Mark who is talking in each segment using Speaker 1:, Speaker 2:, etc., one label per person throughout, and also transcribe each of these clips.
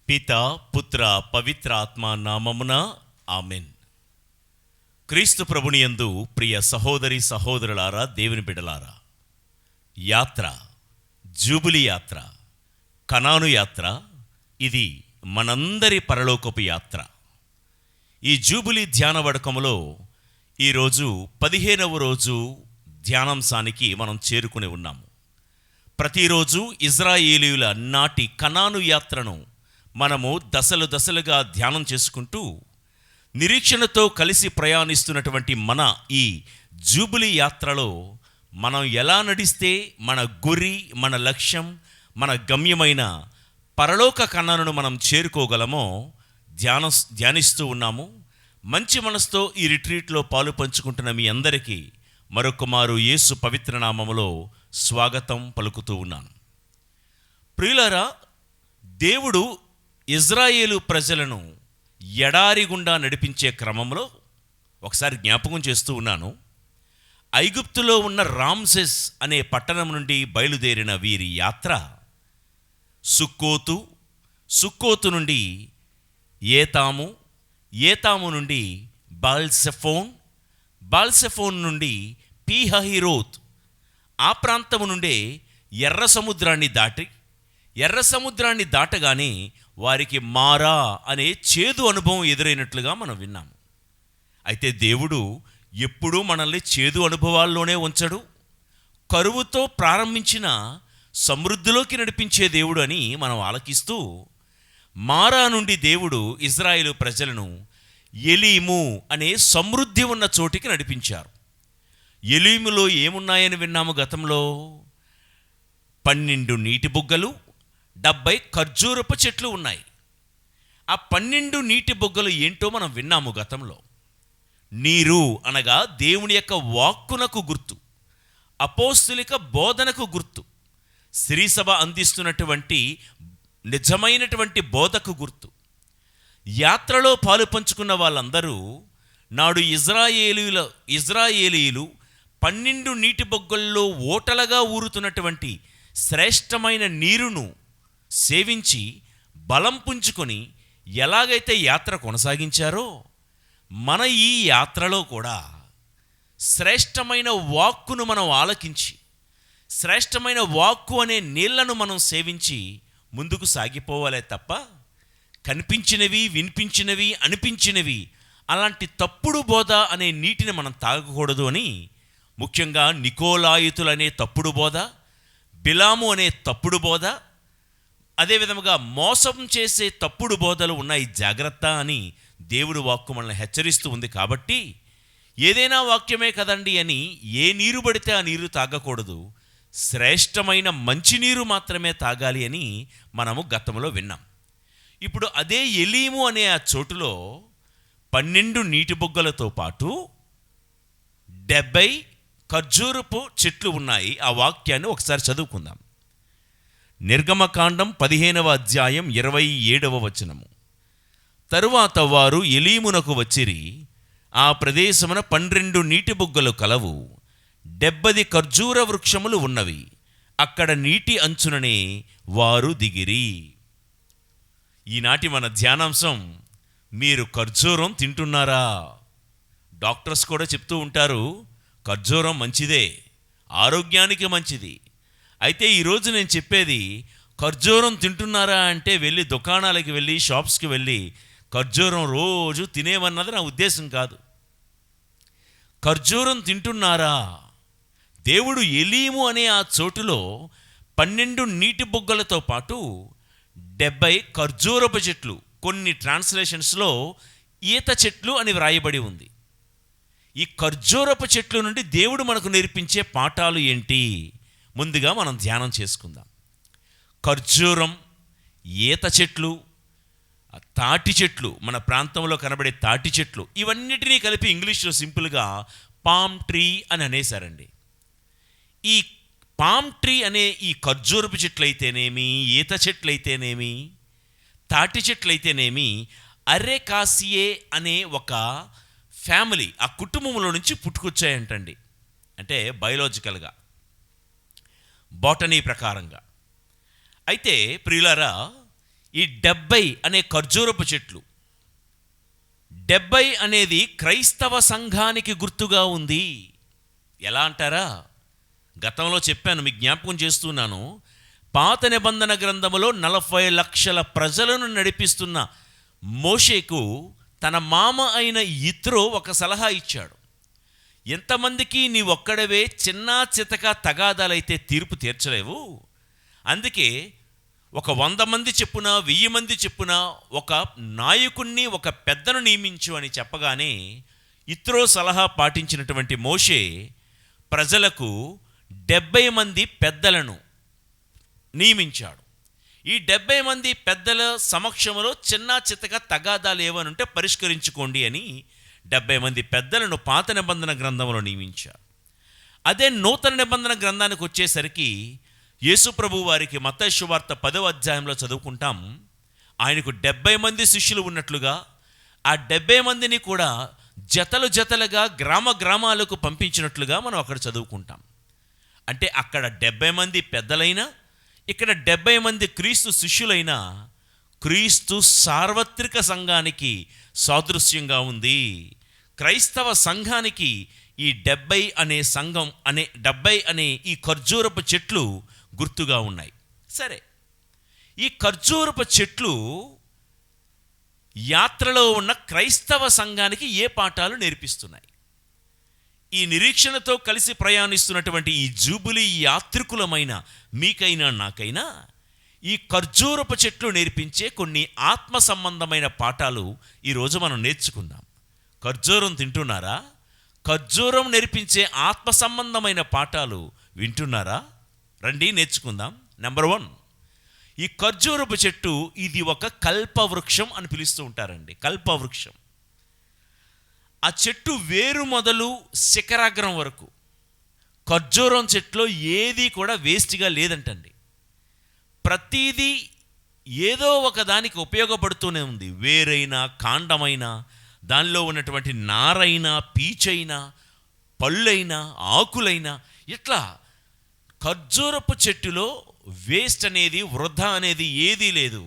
Speaker 1: పిత పుత్ర పవిత్ర ఆత్మ నామమున ఆమెన్. క్రీస్తు ప్రభుని యందు ప్రియ సహోదరి సహోదరులారా, దేవుని బిడ్డలారా, యాత్ర, జూబిలీ యాత్ర, కనాను యాత్ర, ఇది మనందరి పరలోకపు యాత్ర. ఈ జూబిలీ ధ్యాన వడకములో ఈరోజు 15వ రోజు ధ్యానాంశానికి మనం చేరుకుని ఉన్నాము. ప్రతిరోజు ఇజ్రాయేలీయుల నాటి కనాను యాత్రను మనము దశలు దశలుగా ధ్యానం చేసుకుంటూ నిరీక్షణతో కలిసి ప్రయాణిస్తున్నటువంటి మన ఈ జూబిలీ యాత్రలో మనం ఎలా నడిస్తే మన గురి, మన లక్ష్యం, మన గమ్యమైన పరలోక కనానును మనం చేరుకోగలమో ధ్యానిస్తూ ఉన్నాము. మంచి మనసుతో ఈ రిట్రీట్లో పాలు పంచుకుంటున్న మీ అందరికీ మరొకమారు యేసు పవిత్ర నామములో స్వాగతం పలుకుతూ ఉన్నాను. ప్రియులారా, దేవుడు ఇజ్రాయేలు ప్రజలను ఎడారి గుండా నడిపించే క్రమంలో ఒకసారి జ్ఞాపకం చేస్తూ ఉన్నాను. ఐగుప్తులో ఉన్న రామ్సెస్ అనే పట్టణం నుండి బయలుదేరిన వీరి యాత్ర సుక్కోతు నుండి ఏతాము నుండి బాల్సెఫోన్ నుండి పీహహిరోత్, ఆ ప్రాంతము నుండే ఎర్ర సముద్రాన్ని దాటగానే వారికి మారా అనే చేదు అనుభవం ఎదురైనట్లుగా మనం విన్నాము. అయితే దేవుడు ఎప్పుడూ మనల్ని చేదు అనుభవాల్లోనే ఉంచడు. కరువుతో ప్రారంభించిన సమృద్ధిలోకి నడిపించే దేవుడు అని మనం ఆలకిస్తూ, మారా నుండి దేవుడు ఇజ్రాయేలు ప్రజలను ఎలీము అనే సమృద్ధి ఉన్న చోటికి నడిపించారు. ఎలీములో ఏమున్నాయని విన్నాము గతంలో? 12 నీటి బుగ్గలు, 70 ఖర్జూరపు చెట్లు ఉన్నాయి. ఆ 12 నీటి బుగ్గలు ఏంటో మనం విన్నాము గతంలో. నీరు అనగా దేవుని యొక్క వాక్కునకు గుర్తు, అపోస్తులిక బోధనకు గుర్తు, శ్రీసభ అందిస్తున్నటువంటి నిజమైనటువంటి బోధకు గుర్తు. యాత్రలో పాలు పంచుకున్న వాళ్ళందరూ నాడు ఇజ్రాయేలీయులు 12 నీటి బొగ్గల్లో ఓటలుగా ఊరుతున్నటువంటి శ్రేష్టమైన నీరును సేవించి బలం పుంజుకొని ఎలాగైతే యాత్ర కొనసాగించారో, మన ఈ యాత్రలో కూడా శ్రేష్టమైన వాక్కును మనం ఆలకించి, శ్రేష్టమైన వాక్కు అనే నీళ్లను మనం సేవించి ముందుకు సాగిపోవాలే తప్ప కనిపించినవి, వినిపించినవి, అనిపించినవి అలాంటి తప్పుడు బోధ అనే నీటిని మనం తాగకూడదు అని, ముఖ్యంగా నికోలాయితులనే తప్పుడు బోధ, బిలాము అనే తప్పుడు బోధ, అదేవిధముగా మోసం చేసే తప్పుడు బోధలు ఉన్నాయి, జాగ్రత్త అని దేవుడు వాక్కు మనల్ని హెచ్చరిస్తూ ఉంది. కాబట్టి ఏదైనా వాక్యమే కదండి అని ఏ నీరు పడితే ఆ నీరు తాగకూడదు, శ్రేష్టమైన మంచినీరు మాత్రమే తాగాలి అని మనము గతంలో విన్నాం. ఇప్పుడు అదే ఎలీము అనే ఆ చోటులో 12 నీటి బుగ్గలతో పాటు 70 ఖర్జూరపు చెట్లు ఉన్నాయి. ఆ వాక్యాన్ని ఒకసారి చదువుకుందాం. నిర్గమకాండం 15వ అధ్యాయం 27వ వచనము. తరువాత వారు ఎలీమునకు వచ్చిరి. ఆ ప్రదేశమున 12 నీటి బుగ్గలు కలవు, 70 ఖర్జూర వృక్షములు ఉన్నవి. అక్కడ నీటి అంచుననే వారు దిగిరి. ఈనాటి మన ధ్యానాంశం, మీరు ఖర్జూరం తింటున్నారా? డాక్టర్స్ కూడా చెప్తూ ఉంటారు, ఖర్జూరం మంచిదే, ఆరోగ్యానికి మంచిది. అయితే ఈరోజు నేను చెప్పేది, ఖర్జూరం తింటున్నారా అంటే వెళ్ళి దుకాణాలకి వెళ్ళి, షాప్స్కి వెళ్ళి ఖర్జూరం రోజు తినేవన్నది నా ఉద్దేశం కాదు. ఖర్జూరం తింటున్నారా? దేవుడు ఎలీము అనే ఆ చోటులో 12 నీటి బుగ్గలతో పాటు 70 ఖర్జూరపు చెట్లు, కొన్ని ట్రాన్స్లేషన్స్లో ఈత చెట్లు అని వ్రాయబడి ఉంది. ఈ ఖర్జూరపు చెట్లు నుండి దేవుడు మనకు నేర్పించే పాఠాలు ఏంటి? ముందుగా మనం ధ్యానం చేసుకుందాం. ఖర్జూరం, ఈత చెట్లు, తాటి చెట్లు, మన ప్రాంతంలో కనబడే తాటి చెట్లు, ఇవన్నిటినీ కలిపి ఇంగ్లీష్లో సింపుల్గా పామ్ ట్రీ అని అనేసారండి. ఈ పామ్ ట్రీ అనే ఈ ఖర్జూరపు చెట్లు అయితేనేమి, ఈత చెట్లు అయితేనేమి, తాటి చెట్లు అయితేనేమి, అరేకాసియే అనే ఒక ఫ్యామిలీ, ఆ కుటుంబంలో నుంచి పుట్టుకొచ్చాయంటండి. అంటే బయోలాజికల్గా, బాటనీ ప్రకారంగా. అయితే ప్రియులారా, ఈ 70 అనే ఖర్జూరపు చెట్లు, 70 అనేది క్రైస్తవ సంఘానికి గుర్తుగా ఉంది. ఎలా అంటారా? గతంలో చెప్పాను, మీకు జ్ఞాపకం చేస్తున్నాను. పాత నిబంధన గ్రంథములో 40 లక్షల ప్రజలను నడిపిస్తున్న మోషేకు తన మామ అయిన యిత్రో ఒక సలహా ఇచ్చాడు. ఎంతమందికి నీ ఒక్కడవే చిన్న చితక తగాదాలైతే తీర్పు తీర్చలేవు, అందుకే ఒక 100 మంది చెప్పున 1000 మంది చెప్పున ఒక నాయకుణ్ణి, ఒక పెద్దను నియమించు అని చెప్పగానే యిత్రో సలహా పాటించినటువంటి మోషే ప్రజలకు 70 మంది పెద్దలను నియమించాడు. ఈ 70 మంది పెద్దల సమక్షంలో చిన్న చితక తగాదాలు ఏమనుంటే పరిష్కరించుకోండి అని 70 మంది పెద్దలను పాత నిబంధన గ్రంథంలో నియమించారు. అదే నూతన నిబంధన గ్రంథానికి వచ్చేసరికి యేసుప్రభు వారికి మత్తయి సువార్త 10వ అధ్యాయంలో చదువుకుంటాం. ఆయనకు 70 మంది శిష్యులు ఉన్నట్లుగా ఆ 70 మందిని కూడా జతలు జతలుగా గ్రామాలకు పంపించినట్లుగా మనం అక్కడ చదువుకుంటాం. అంటే అక్కడ 70 మంది పెద్దలైనా, ఇక్కడ 70 మంది క్రీస్తు శిష్యులైన క్రీస్తు సార్వత్రిక సంఘానికి సాదృశ్యంగా ఉంది. క్రైస్తవ సంఘానికి ఈ 70 అనే సంఘం 70 అనే ఈ ఖర్జూరపు చెట్లు గుర్తుగా ఉన్నాయి. సరే, ఈ ఖర్జూరపు చెట్లు యాత్రలో ఉన్న క్రైస్తవ సంఘానికి ఏ పాఠాలు నేర్పిస్తున్నాయి? ఈ నిరీక్షణతో కలిసి ప్రయాణిస్తున్నటువంటి ఈ జూబిలీ యాత్రికులమైన మీకైనా నాకైనా ఈ ఖర్జూరపు చెట్లు నేర్పించే కొన్ని ఆత్మ సంబంధమైన పాఠాలు ఈరోజు మనం నేర్చుకుందాం. ఖర్జూరం తింటున్నారా? ఖర్జూరం నేర్పించే ఆత్మ సంబంధమైన పాఠాలు వింటున్నారా? రండి నేర్చుకుందాం. నెంబర్ 1, ఈ ఖర్జూరపు చెట్టు ఇది ఒక కల్పవృక్షం అని పిలుస్తూ ఉంటారండి. కల్పవృక్షం. ఆ చెట్టు వేరు మొదలు శిఖరాగ్రం వరకు ఖర్జూరం చెట్లో ఏది కూడా వేస్ట్గా లేదంటండి. ప్రతిదీ ఏదో ఒక దానికి ఉపయోగపడుతూనే ఉంది. వేరైనా, కాండమైనా, దానిలో ఉన్నటువంటి నారైనా, పీచైనా, పళ్ళైనా, ఆకులైనా, ఇట్లా ఖర్జూరపు చెట్టులో వేస్ట్ అనేది, వృధా అనేది ఏదీ లేదు.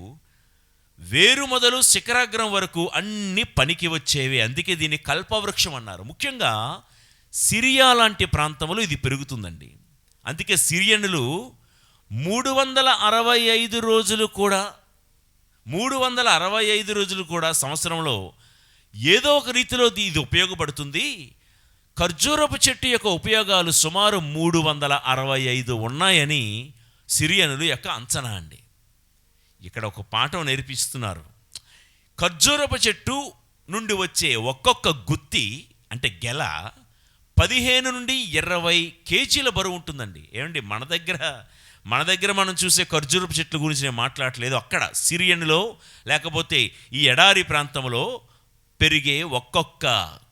Speaker 1: వేరు మొదలు శిఖరాగ్రం వరకు అన్ని పనికి వచ్చేవి. అందుకే దీన్ని కల్పవృక్షం అన్నారు. ముఖ్యంగా సిరియా లాంటి ప్రాంతంలో ఇది పెరుగుతుందండి. అందుకే సిరియనులు 365 రోజులు కూడా సంవత్సరంలో ఏదో ఒక రీతిలో ఇది ఉపయోగపడుతుంది. ఖర్జూరపు చెట్టు యొక్క ఉపయోగాలు సుమారు 365 ఉన్నాయని సిరియనులు యొక్క అంచనా అండి. ఇక్కడ ఒక పాఠం నేర్పిస్తున్నారు. ఖర్జూరపు చెట్టు నుండి వచ్చే ఒక్కొక్క గుత్తి అంటే గెల 15 నుండి 20 కేజీల బరువు ఉంటుందండి. ఏమండి, మన దగ్గర మనం చూసే ఖర్జూరపు చెట్ల గురించి నేను మాట్లాడట్లేదు. అక్కడ సిరియన్లో లేకపోతే ఈ ఎడారి ప్రాంతంలో పెరిగే ఒక్కొక్క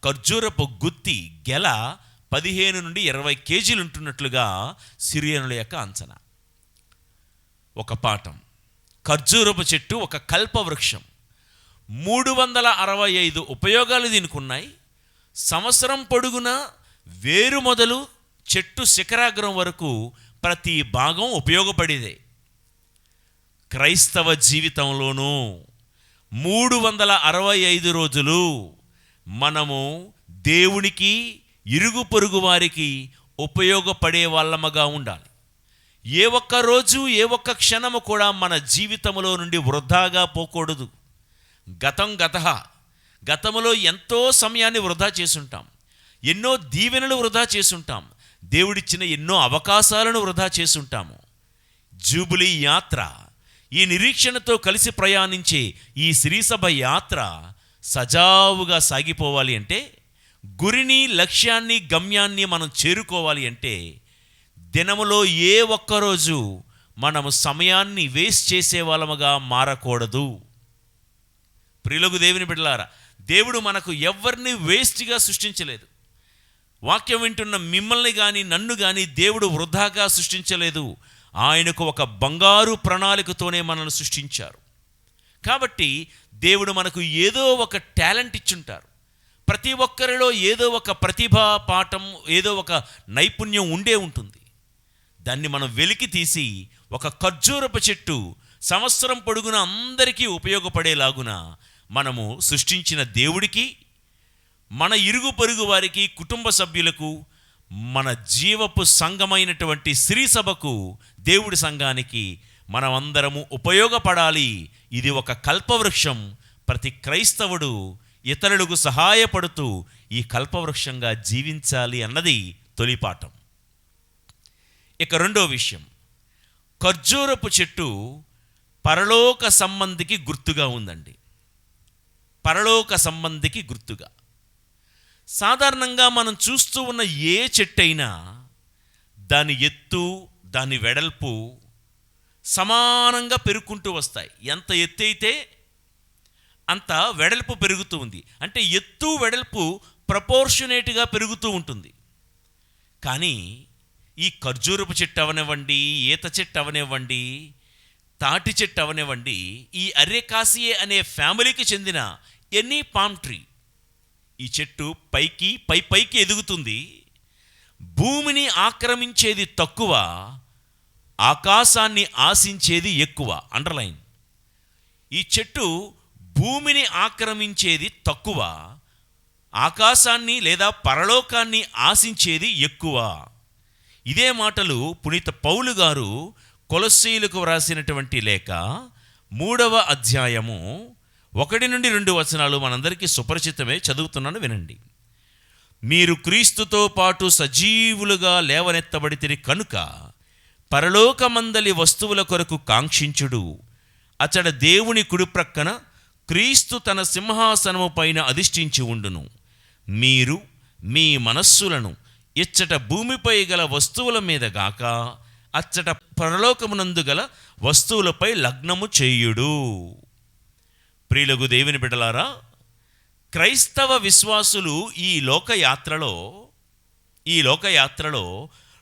Speaker 1: ఖర్జూరపు గుత్తి గెల 15 నుండి 20 కేజీలు ఉంటున్నట్లుగా సిరియనుల యొక్క అంచనా. ఒక పాఠం, ఖర్జూరపు చెట్టు ఒక కల్పవృక్షం. 365 ఉపయోగాలు దీనికి ఉన్నాయి. సంవత్సరం పొడుగునా వేరు మొదలు చెట్టు శిఖరాగ్రం వరకు ప్రతి భాగం ఉపయోగపడేదే. క్రైస్తవ జీవితంలోనూ 365 రోజులు మనము దేవునికి, ఇరుగు పొరుగు వారికి ఉపయోగపడే వాళ్ళముగా ఉండాలి. ఏ ఒక్క రోజు, ఏ ఒక్క క్షణము కూడా మన జీవితంలో నుండి వృధాగా పోకూడదు. గతములో ఎంతో సమయాన్ని వృధా చేసుంటాం, ఎన్నో దీవెనలు వృధా చేసుంటాం, దేవుడిచ్చిన ఎన్నో అవకాశాలను వృధా చేసుంటాము. జూబిలీ యాత్ర, ఈ నిరీక్షణతో కలిసి ప్రయాణించే ఈ శ్రీసభ యాత్ర సజావుగా సాగిపోవాలి అంటే, గురిని, లక్ష్యాన్ని, గమ్యాన్ని మనం చేరుకోవాలి అంటే దినములో ఏ ఒక్కరోజు మనము సమయాన్ని వేస్ట్ చేసే వాళ్ళముగా మారకూడదు. ప్రియులకు దేవుని బిడ్డలారా, దేవుడు మనకు ఎవరిని వేస్ట్గా సృష్టించలేదు. వాక్యం వింటున్న మిమ్మల్ని కానీ నన్ను కానీ దేవుడు వృధాగా సృష్టించలేదు. ఆయనకు ఒక బంగారు ప్రణాళికతోనే మనల్ని సృష్టించారు. కాబట్టి దేవుడు మనకు ఏదో ఒక టాలెంట్ ఇచ్చుంటారు. ప్రతి ఒక్కరిలో ఏదో ఒక ప్రతిభా పాఠం, ఏదో ఒక నైపుణ్యం ఉండే ఉంటుంది. దాన్ని మనం వెలికి తీసి ఒక ఖర్జూరపు చెట్టు సంవత్సరం పొడుగున అందరికీ ఉపయోగపడేలాగున మనము సృష్టించిన దేవుడికి, మన ఇరుగు పొరుగు వారికి, కుటుంబ సభ్యులకు, మన జీవపు సంఘమైనటువంటి శ్రీ సభకు, దేవుడి సంఘానికి మనమందరము ఉపయోగపడాలి. ఇది ఒక కల్పవృక్షం. ప్రతి క్రైస్తవుడు ఇతరులకు సహాయపడుతూ ఈ కల్పవృక్షంగా జీవించాలి అన్నది తొలిపాఠం. ఇక రెండో విషయం, ఖర్జూరపు చెట్టు పరలోక సంబంధికి గుర్తుగా ఉందండి. పరలోక సంబంధికి గుర్తుగా. సాధారణంగా మనం చూస్తూ ఉన్న ఏ చెట్టు అయినా దాని ఎత్తు, దాని వెడల్పు సమానంగా పెరుగుకుంటూ వస్తాయి. ఎంత ఎత్తు అయితే అంత వెడల్పు పెరుగుతూ ఉంది. అంటే ఎత్తు వెడల్పు ప్రపోర్షనేట్గా పెరుగుతూ ఉంటుంది. కానీ ఈ ఖర్జూరపు చెట్టు అవనివ్వండి, ఈత చెట్టు అవనివ్వండి, తాటి చెట్టు అవనివ్వండి, ఈ అరేకాసియే అనే ఫ్యామిలీకి చెందిన ఎనీ పామ్ ట్రీ, ఈ చెట్టు పైకి ఎదుగుతుంది. భూమిని ఆక్రమించేది తక్కువ, ఆకాశాన్ని ఆశించేది ఎక్కువ. అండర్లైన్. ఈ చెట్టు భూమిని ఆక్రమించేది తక్కువ, ఆకాశాన్ని లేదా పరలోకాన్ని ఆశించేది ఎక్కువ. ఇదే మాటలు పునీత పౌలు గారు కొలస్సీయులకు వ్రాసినటువంటి లేఖ 3వ అధ్యాయము 1 నుండి 2 వచనాలు మనందరికీ సుపరిచితమే. చదువుతున్నాను, వినండి. మీరు క్రీస్తుతో పాటు సజీవులుగా లేవనెత్తబడితిరి కనుక పరలోకమందలి వస్తువుల కొరకు కాంక్షించుడు. అచడ దేవుని కుడిప్రక్కన క్రీస్తు తన సింహాసనము పైన అధిష్ఠించి ఉండును. మీరు మీ మనస్సులను ఇచ్చట భూమిపై గల వస్తువుల మీద గాక అచ్చట పరలోకమునందు గల వస్తువులపై లగ్నము చేయుడు. ప్రియులకు దేవుని బిడ్డలారా, క్రైస్తవ విశ్వాసులు ఈ లోకయాత్రలో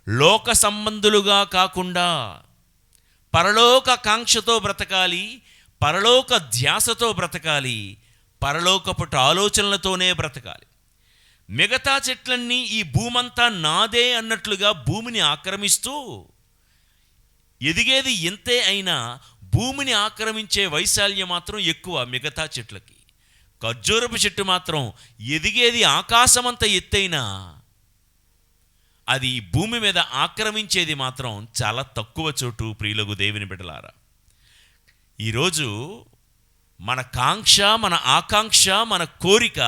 Speaker 1: లోక సంబంధులుగా కాకుండా పరలోక కాంక్షతో బ్రతకాలి, పరలోక ధ్యాసతో బ్రతకాలి, పరలోకపు ఆలోచనలతోనే బ్రతకాలి. మిగతా చెట్లన్నీ ఈ భూమంతా నాదే అన్నట్లుగా భూమిని ఆక్రమిస్తూ, ఎదిగేది ఇంతే అయినా భూమిని ఆక్రమించే వైశాల్యం మాత్రం ఎక్కువ మిగతా చెట్లకి. ఖర్జూరపు చెట్టు మాత్రం ఎదిగేది ఆకాశమంత ఎత్తైనా అది భూమి మీద ఆక్రమించేది మాత్రం చాలా తక్కువ చోటు. ప్రియులకు దేవుని బిడ్డలారా, ఈరోజు మన కాంక్ష, మన ఆకాంక్ష, మన కోరిక,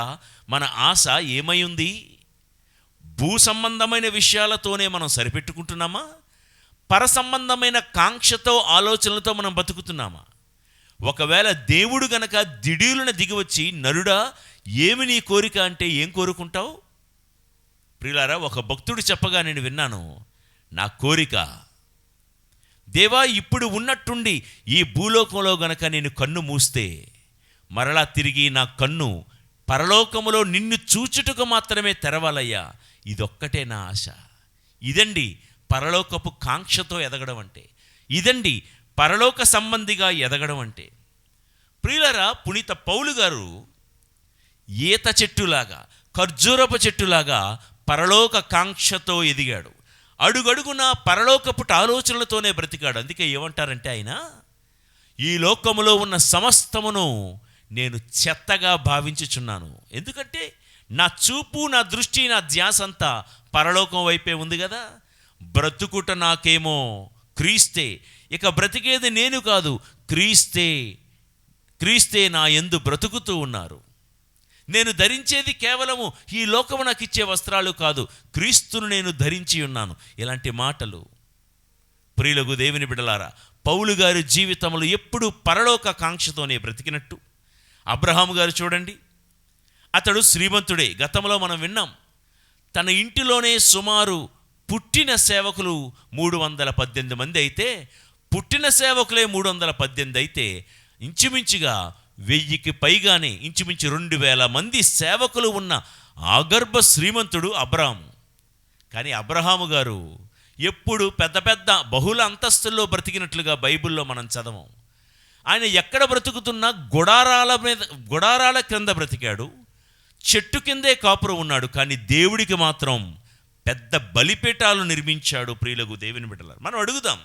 Speaker 1: మన ఆశ ఏమై ఉంది? భూ సంబంధమైన విషయాలతోనే మనం సరిపెట్టుకుంటున్నామా? పర సంబంధమైన కాంక్షతో, ఆలోచనలతో మనం బతుకుతున్నామా? ఒకవేళ దేవుడు గనక దిడీలున దిగివచ్చి, నరుడా ఏమి నీ కోరిక అంటే ఏం కోరుకుంటావు? ప్రియులారా, ఒక భక్తుడు చెప్పగా నేను విన్నాను, నా కోరిక దేవా, ఇప్పుడు ఉన్నట్టుండి ఈ భూలోకంలో గనక నేను కన్ను మూస్తే మరలా తిరిగి నా కన్ను పరలోకములో నిన్ను చూచుటకు మాత్రమే తెరవాలయ్యా. ఇదొక్కటే నా ఆశ. ఇదండి పరలోకపు కాంక్షతో ఎదగడం అంటే. ఇదండి పరలోక సంబంధిగా ఎదగడం అంటే. ప్రియులారా, పునీత పౌలు గారు ఈత చెట్టులాగా, ఖర్జూరపు చెట్టులాగా పరలోక కాంక్షతో ఎదిగాడు. అడుగడుగున పరలోకపు ఆలోచనలతోనే బ్రతికాడు. అందుకే ఏమంటారంటే ఆయన, ఈ లోకములో ఉన్న సమస్తమును నేను చెత్తగా భావించుచున్నాను. ఎందుకంటే నా చూపు, నా దృష్టి, నా ధ్యాస అంతా పరలోకం వైపే ఉంది కదా. బ్రతుకుట నాకేమో క్రీస్తే, ఇక బ్రతికేది నేను కాదు, క్రీస్తే నా యందు బ్రతుకుతూ ఉన్నారు. నేను ధరించేది కేవలము ఈ లోకము నాకు ఇచ్చే వస్త్రాలు కాదు, క్రీస్తును నేను ధరించి ఉన్నాను. ఇలాంటి మాటలు ప్రియులకు దేవుని బిడ్డలారా, పౌలు గారి జీవితంలో ఎప్పుడు పరలోక కాంక్షతోనే బ్రతికినట్టు. అబ్రహాము గారు చూడండి, అతడు శ్రీమంతుడే. గతంలో మనం విన్నాం, తన ఇంటిలోనే సుమారు పుట్టిన సేవకులు 318 మంది అయితే, పుట్టిన సేవకులే 318 అయితే, ఇంచుమించుగా 1000కి పైగానే ఇంచుమించు 2000 మంది సేవకులు ఉన్న ఆగర్భ శ్రీమంతుడు అబ్రహాము. కానీ అబ్రహాము గారు ఎప్పుడు పెద్ద పెద్ద బహుళ అంతస్తుల్లో బ్రతికినట్లుగా బైబిల్లో మనం చదవం. ఆయన ఎక్కడ బ్రతుకుతున్నా గుడారాల క్రింద బ్రతికాడు, చెట్టు కిందే కాపురం ఉన్నాడు. కానీ దేవుడికి మాత్రం పెద్ద బలిపీఠాలు నిర్మించాడు. ప్రియులకు దేవుని బిడ్డలారా, మనం అడుగుదాం,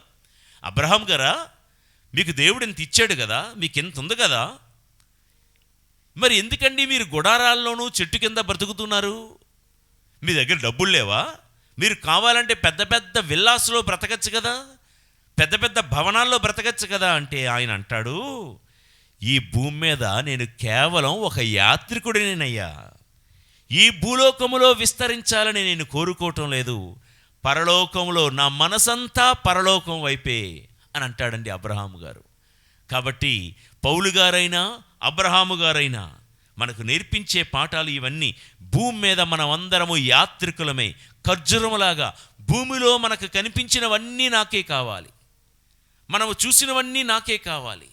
Speaker 1: అబ్రహాం గారా, మీకు దేవుడు ఇంత ఇచ్చాడు కదా, మీకు ఇంత ఉంది కదా, మరి ఎందుకండి మీరు గుడారాల్లోనూ చెట్టు కింద బ్రతుకుతున్నారు? మీ దగ్గర డబ్బులు లేవా? మీరు కావాలంటే పెద్ద పెద్ద విల్లాస్లో బ్రతకచ్చు కదా, పెద్ద పెద్ద భవనాల్లో బ్రతకచ్చు కదా. అంటే ఆయన అంటాడు, ఈ భూమి మీద నేను కేవలం ఒక యాత్రికుడినేనయ్యా. ఈ భూలోకములో విస్తరించాలని నేను కోరుకోవటం లేదు, పరలోకంలో నా మనసంతా పరలోకం వైపే అని అంటాడండి అబ్రహాము గారు. కాబట్టి పౌలు గారైనా అబ్రహాము గారైనా మనకు నేర్పించే పాఠాలు ఇవన్నీ. భూమి మీద మనం అందరము యాత్రికులమే, ఖర్జూరములాగా. భూమిలో మనకు కనిపించినవన్నీ నాకే కావాలి, మనము చూసినవన్నీ నాకే కావాలి,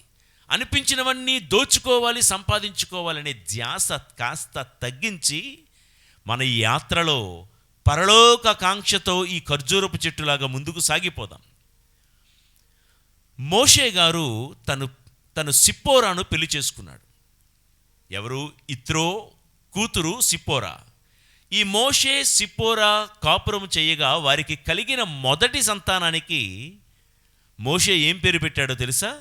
Speaker 1: అనిపించినవన్నీ దోచుకోవాలి, సంపాదించుకోవాలనే ధ్యాస కాస్త తగ్గించి మన ఈ యాత్రలో పరలోక కాంక్షతో ఈ ఖర్జూరపు చెట్టులాగా ముందుకు సాగిపోదాం. మోషే గారు తను సిప్పోరాను పెళ్లి చేసుకున్నాడు. ఎవరు? ఇత్రో కూతురు సిప్పోరా. ఈ మోషే సిప్పోరా కాపురం చేయగా వారికి కలిగిన మొదటి సంతానానికి మోషే ఏం పేరు పెట్టాడో తెలుసా?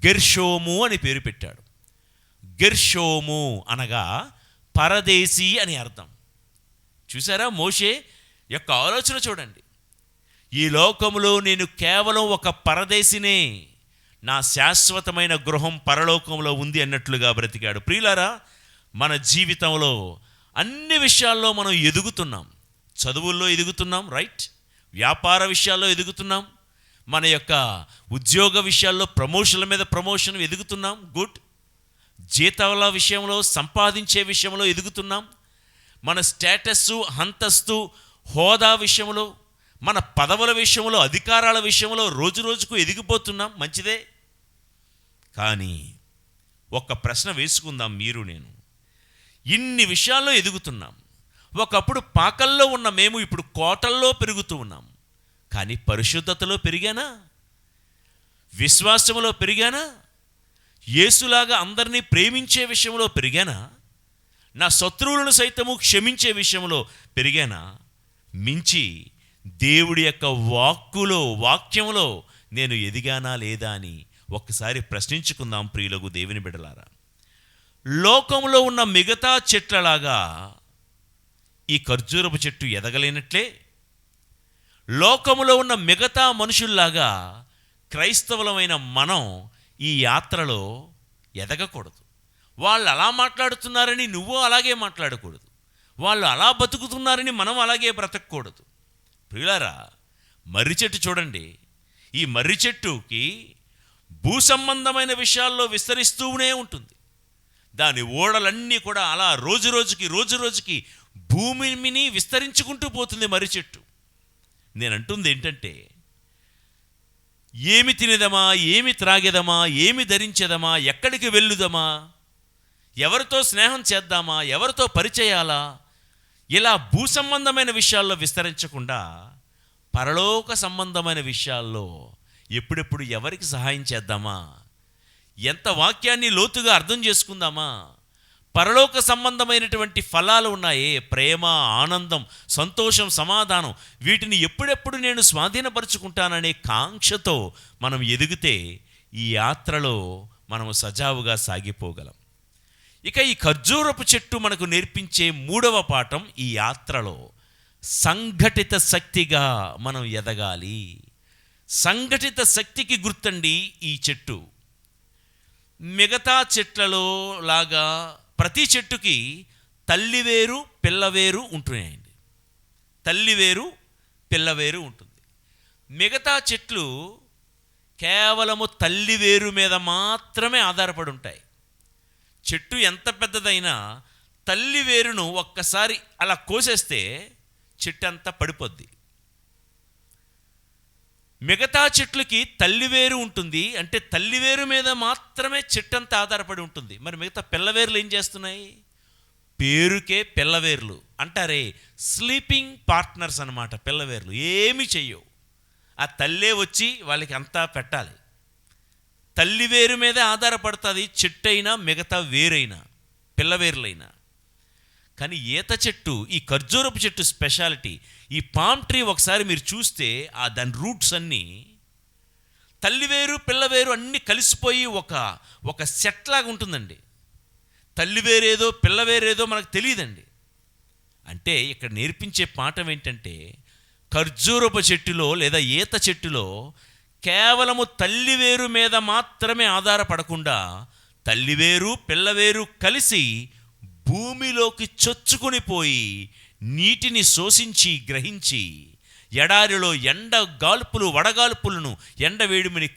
Speaker 1: గెర్షోము అని పేరు పెట్టాడు. గెర్షోము అనగా పరదేశీ అని అర్థం. చూసారా మోషే యొక్క ఆలోచన చూడండి. ఈ లోకంలో నేను కేవలం ఒక పరదేశినే, నా శాశ్వతమైన గృహం పరలోకంలో ఉంది అన్నట్లుగా బ్రతికాడు. ప్రియులారా, మన జీవితంలో అన్ని విషయాల్లో మనం ఎదుగుతున్నాం. చదువుల్లో ఎదుగుతున్నాం, రైట్. వ్యాపార విషయాల్లో ఎదుగుతున్నాం. మన యొక్క ఉద్యోగ విషయాల్లో ప్రమోషన్ల మీద ప్రమోషన్ ఎదుగుతున్నాం, గుడ్. జీతాల విషయంలో, సంపాదించే విషయంలో ఎదుగుతున్నాం. మన స్టేటస్సు, అంతస్తు, హోదా విషయంలో, మన పదవుల విషయంలో, అధికారాల విషయంలో రోజు రోజుకు ఎదిగిపోతున్నాం, మంచిదే. కానీ ఒక్క ప్రశ్న వేసుకుందాం, మీరు నేను. ఇన్ని విషయాల్లో ఎదుగుతున్నాం. ఒకప్పుడు పాకల్లో ఉన్న మేము ఇప్పుడు కోటల్లో పెరుగుతూ ఉన్నాం. కానీ పరిశుద్ధతలో పెరిగానా? విశ్వాసంలో పెరిగానా? యేసులాగా అందరినీ ప్రేమించే విషయంలో పెరిగానా? నా శత్రువులను సైతము క్షమించే విషయంలో పెరిగానా? మించి దేవుడి యొక్క వాక్యంలో నేను ఎదిగానా లేదా అని ఒక్కసారి ప్రశ్నించుకుందాం ప్రియులకు దేవుని బిడ్డలారా. లోకంలో ఉన్న మిగతా చెట్లలాగా ఈ ఖర్జూరపు చెట్టు ఎదగలేనట్లే, లోకములో ఉన్న మిగతా మనుషుల్లాగా క్రైస్తవులమైన మనం ఈ యాత్రలో ఎదగకూడదు. వాళ్ళు అలా మాట్లాడుతున్నారని నువ్వు అలాగే మాట్లాడకూడదు. వాళ్ళు అలా బతుకుతున్నారని మనం అలాగే బ్రతకూడదు. ప్రియులారా, మర్రి చెట్టు చూడండి. ఈ మర్రి చెట్టుకి భూ సంబంధమైన విషయాల్లో విస్తరిస్తూనే ఉంటుంది. దాని ఓడలన్నీ కూడా అలా రోజు రోజుకి భూమిని విస్తరించుకుంటూ పోతుంది మర్రి చెట్టు. నేను అంటుంది ఏంటంటే, ఏమి తినేదమా, ఏమి త్రాగేదమా, ఏమి ధరించేదమా, ఎక్కడికి వెళ్ళుదమా, ఎవరితో స్నేహం చేద్దామా, ఎవరితో పరిచయాలా, ఇలా భూ సంబంధమైన విషయాల్లో విస్తరించకుండా పరలోక సంబంధమైన విషయాల్లో ఎప్పుడెప్పుడు ఎవరికి సహాయం చేద్దామా, ఎంత వాక్యాన్ని లోతుగా అర్థం చేసుకుందామా, పరలోక సంబంధమైనటువంటి ఫలాలు ఉన్నాయే, ప్రేమ, ఆనందం, సంతోషం, సమాధానం, వీటిని ఎప్పుడెప్పుడు నేను స్వాధీనపరుచుకుంటాననే కాంక్షతో మనం ఎదిగితే ఈ యాత్రలో మనము సజావుగా సాగిపోగలం. ఇక ఈ ఖర్జూరపు చెట్టు మనకు నేర్పించే మూడవ పాఠం, ఈ యాత్రలో సంఘటిత శక్తిగా మనం ఎదగాలి. సంఘటిత శక్తికి గుర్తండి ఈ చెట్టు. మిగతా చెట్లలో లాగా ప్రతి చెట్టుకి తల్లివేరు పిల్లవేరు ఉంటున్నాయండి. తల్లివేరు పిల్లవేరు ఉంటుంది. మిగతా చెట్లు కేవలము తల్లివేరు మీద మాత్రమే ఆధారపడి ఉంటాయి. చెట్టు ఎంత పెద్దదైనా తల్లి వేరును ఒక్కసారి అలా కోసేస్తే చెట్టు అంతా పడిపోద్ది. మిగతా చెట్లకి తల్లివేరు ఉంటుంది, అంటే తల్లివేరు మీద మాత్రమే చెట్టు అంతా ఆధారపడి ఉంటుంది. మరి మిగతా పిల్లవేర్లు ఏం చేస్తున్నాయి? పేరుకే పిల్లవేర్లు అంటారే, స్లీపింగ్ పార్ట్నర్స్ అన్నమాట. పిల్లవేర్లు ఏమి చెయ్యవు, ఆ తల్లే వచ్చి వాళ్ళకి అంతా పెట్టాలి. తల్లి వేరు మీదే ఆధారపడుతుంది చెట్టు అయినా మిగతా వేరైనా పిల్లవేర్లైనా. కానీ ఈత చెట్టు, ఈ ఖర్జూరపు చెట్టు స్పెషాలిటీ, ఈ పామ్ ట్రీ ఒకసారి మీరు చూస్తే దాని రూట్స్ అన్నీ తల్లి వేరు పిల్ల వేరు అన్నీ కలిసిపోయి ఒక సెట్ లాగా ఉంటుందండి. తల్లి వేరేదో పిల్ల వేరేదో మనకు తెలియదండి. అంటే ఇక్కడ నేర్పించే పాఠం ఏంటంటే, ఖర్జూరపు చెట్టులో లేదా ఈత చెట్టులో కేవలము తల్లి వేరు మీద మాత్రమే ఆధారపడకుండా తల్లి వేరు పిల్ల వేరు కలిసి భూమిలోకి చొచ్చుకొని పోయి నీటిని శోషించి గ్రహించి ఎడారిలో ఎండ గాల్పులు వడగాల్పులను ఎండ వేడిమిని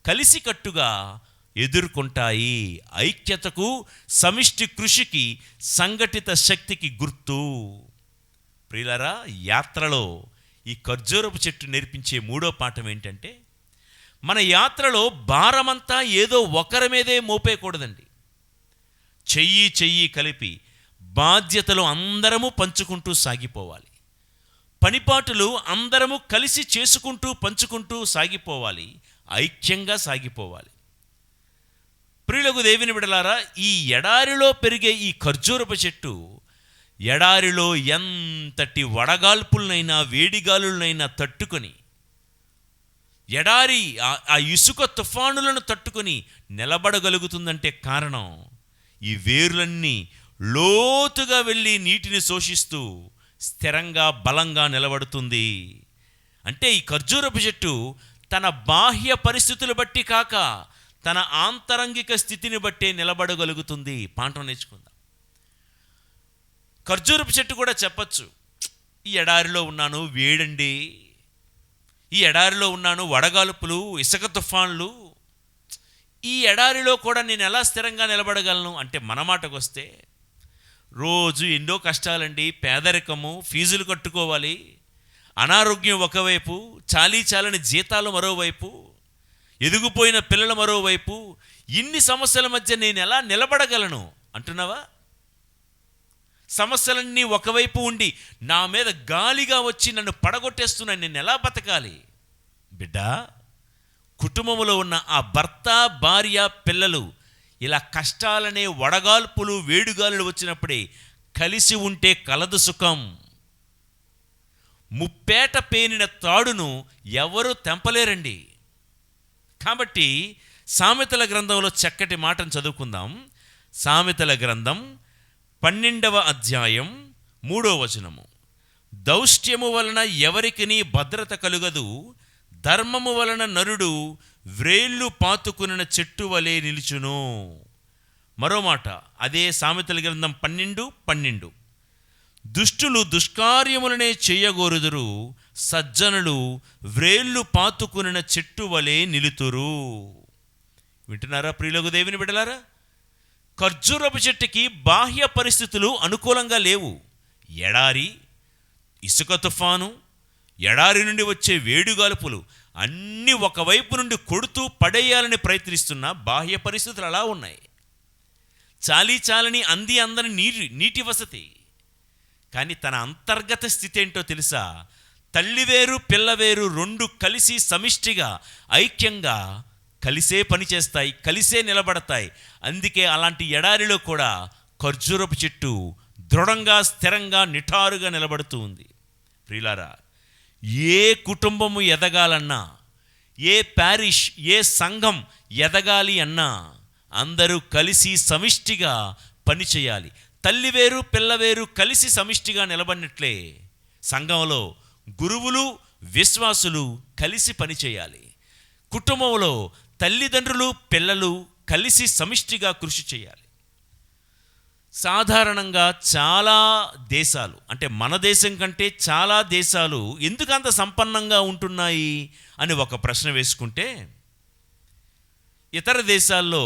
Speaker 1: కలిసికట్టుగా ఎదుర్కొంటాయి. ఐక్యతకు, సమిష్టి కృషికి, సంఘటిత శక్తికి గుర్తు. ప్రియులారా, యాత్రలో ఈ ఖర్జూరపు చెట్టు నేర్పించే మూడో పాఠం ఏంటంటే, మన యాత్రలో భారమంతా ఏదో ఒకరి మీదే మోపేయకూడదండి. చెయ్యి కలిపి బాధ్యతలు అందరము పంచుకుంటూ సాగిపోవాలి. పనిపాటులు అందరము కలిసి చేసుకుంటూ పంచుకుంటూ సాగిపోవాలి. ఐక్యంగా సాగిపోవాలి. ప్రియులకు దేవుని బిడ్డలారా, ఈ ఎడారిలో పెరిగే ఈ ఖర్జూరపు చెట్టు ఎడారిలో ఎంతటి వడగాల్పులనైనా వేడిగాలులనైనా తట్టుకొని, ఎడారి ఆ ఇసుక తుఫానులను తట్టుకొని నిలబడగలుగుతుందంటే కారణం ఈ వేరులన్నీ లోతుగా వెళ్ళి నీటిని శోషిస్తూ స్థిరంగా బలంగా నిలబడుతుంది. అంటే ఈ ఖర్జూరపు చెట్టు తన బాహ్య పరిస్థితులు బట్టి కాక తన ఆంతరంగిక స్థితిని బట్టే నిలబడగలుగుతుంది. పాఠం నేర్చుకుందాం. ఖర్జూరపు చెట్టు కూడా చెప్పచ్చు, ఈ ఎడారిలో ఉన్నాను వేడండి, ఈ ఎడారిలో ఉన్నాను వడగాలుపులు ఇసుక తుఫాన్లు, ఈ ఎడారిలో కూడా నేను ఎలా స్థిరంగా నిలబడగలను అంటే మన మాటకు వస్తే రోజు ఎన్నో కష్టాలండి. పేదరికము, ఫీజులు కట్టుకోవాలి, అనారోగ్యం ఒకవైపు, చాలని జీతాలు మరోవైపు, ఎదిగిపోయిన పిల్లలు మరోవైపు, ఇన్ని సమస్యల మధ్య నేను ఎలా నిలబడగలను అంటున్నావా? సమస్యలన్నీ ఒకవైపు ఉండి నా మీద గాలిగా వచ్చి నన్ను పడగొట్టేస్తున్నాను, నేను ఎలా బతకాలి? బిడ్డ, కుటుంబంలో ఉన్న ఆ భర్త, భార్య, పిల్లలు ఇలా కష్టాలనే వడగాల్పులు వేడుగాలులు వచ్చినప్పుడే కలిసి ఉంటే కలదు సుఖం. ముప్పేట పేనిన తాడును ఎవరు తెంపలేరండి. కాబట్టి సామెతల గ్రంథంలో చక్కటి మాటను చదువుకుందాం. సామెతల గ్రంథం 12వ అధ్యాయం 3వ వచనము. దౌష్ట్యము వలన ఎవరికిని భద్రత కలుగదు, ధర్మము వలన నరుడు వ్రేళ్ళు పాతుకున్న చెట్టు వలె నిలుచును. మరో మాట, అదే సామెతల గ్రంథం 12:12. దుష్టులు దుష్కార్యములనే చేయగోరుదురు, సజ్జనులు వ్రేళ్ళు పాతుకున్న చెట్టు వలె నిలుతురు. వింటున్నారా ప్రియులకు దేవుని బిడ్డలారా? ఖర్జూరపు చెట్టుకి బాహ్య పరిస్థితులు అనుకూలంగా లేవు. ఎడారి, ఇసుక తుఫాను, ఎడారి నుండి వచ్చే వేడుగాల్పులు అన్నీ ఒకవైపు నుండి కొడుతూ పడేయాలని ప్రయత్నిస్తున్న బాహ్య పరిస్థితులు అలా ఉన్నాయి. చాలని అందని నీటి వసతి. కానీ తన అంతర్గత స్థితి ఏంటో తెలుసా? తల్లివేరు పిల్లవేరు రెండు కలిసి సమిష్టిగా ఐక్యంగా కలిసే పనిచేస్తాయి, కలిసే నిలబడతాయి. అందుకే అలాంటి ఎడారిలో కూడా ఖర్జూరపు చెట్టు దృఢంగా స్థిరంగా నిఠారుగా నిలబడుతూ ఉంది. ప్రియులారా, ఏ కుటుంబము ఎదగాలన్నా, ఏ ప్యారిష్, ఏ సంఘం ఎదగాలి అన్నా అందరూ కలిసి సమిష్టిగా పనిచేయాలి. తల్లివేరు పిల్లవేరు కలిసి సమిష్టిగా నిలబడినట్లే సంఘంలో గురువులు విశ్వాసులు కలిసి పనిచేయాలి. కుటుంబంలో తల్లిదండ్రులు పిల్లలు కలిసి సమిష్టిగా కృషి చేయాలి. సాధారణంగా చాలా దేశాలు, అంటే మన దేశం కంటే చాలా దేశాలు ఎందుకు అంత సంపన్నంగా ఉంటున్నాయి అని ఒక ప్రశ్న వేసుకుంటే, ఇతర దేశాల్లో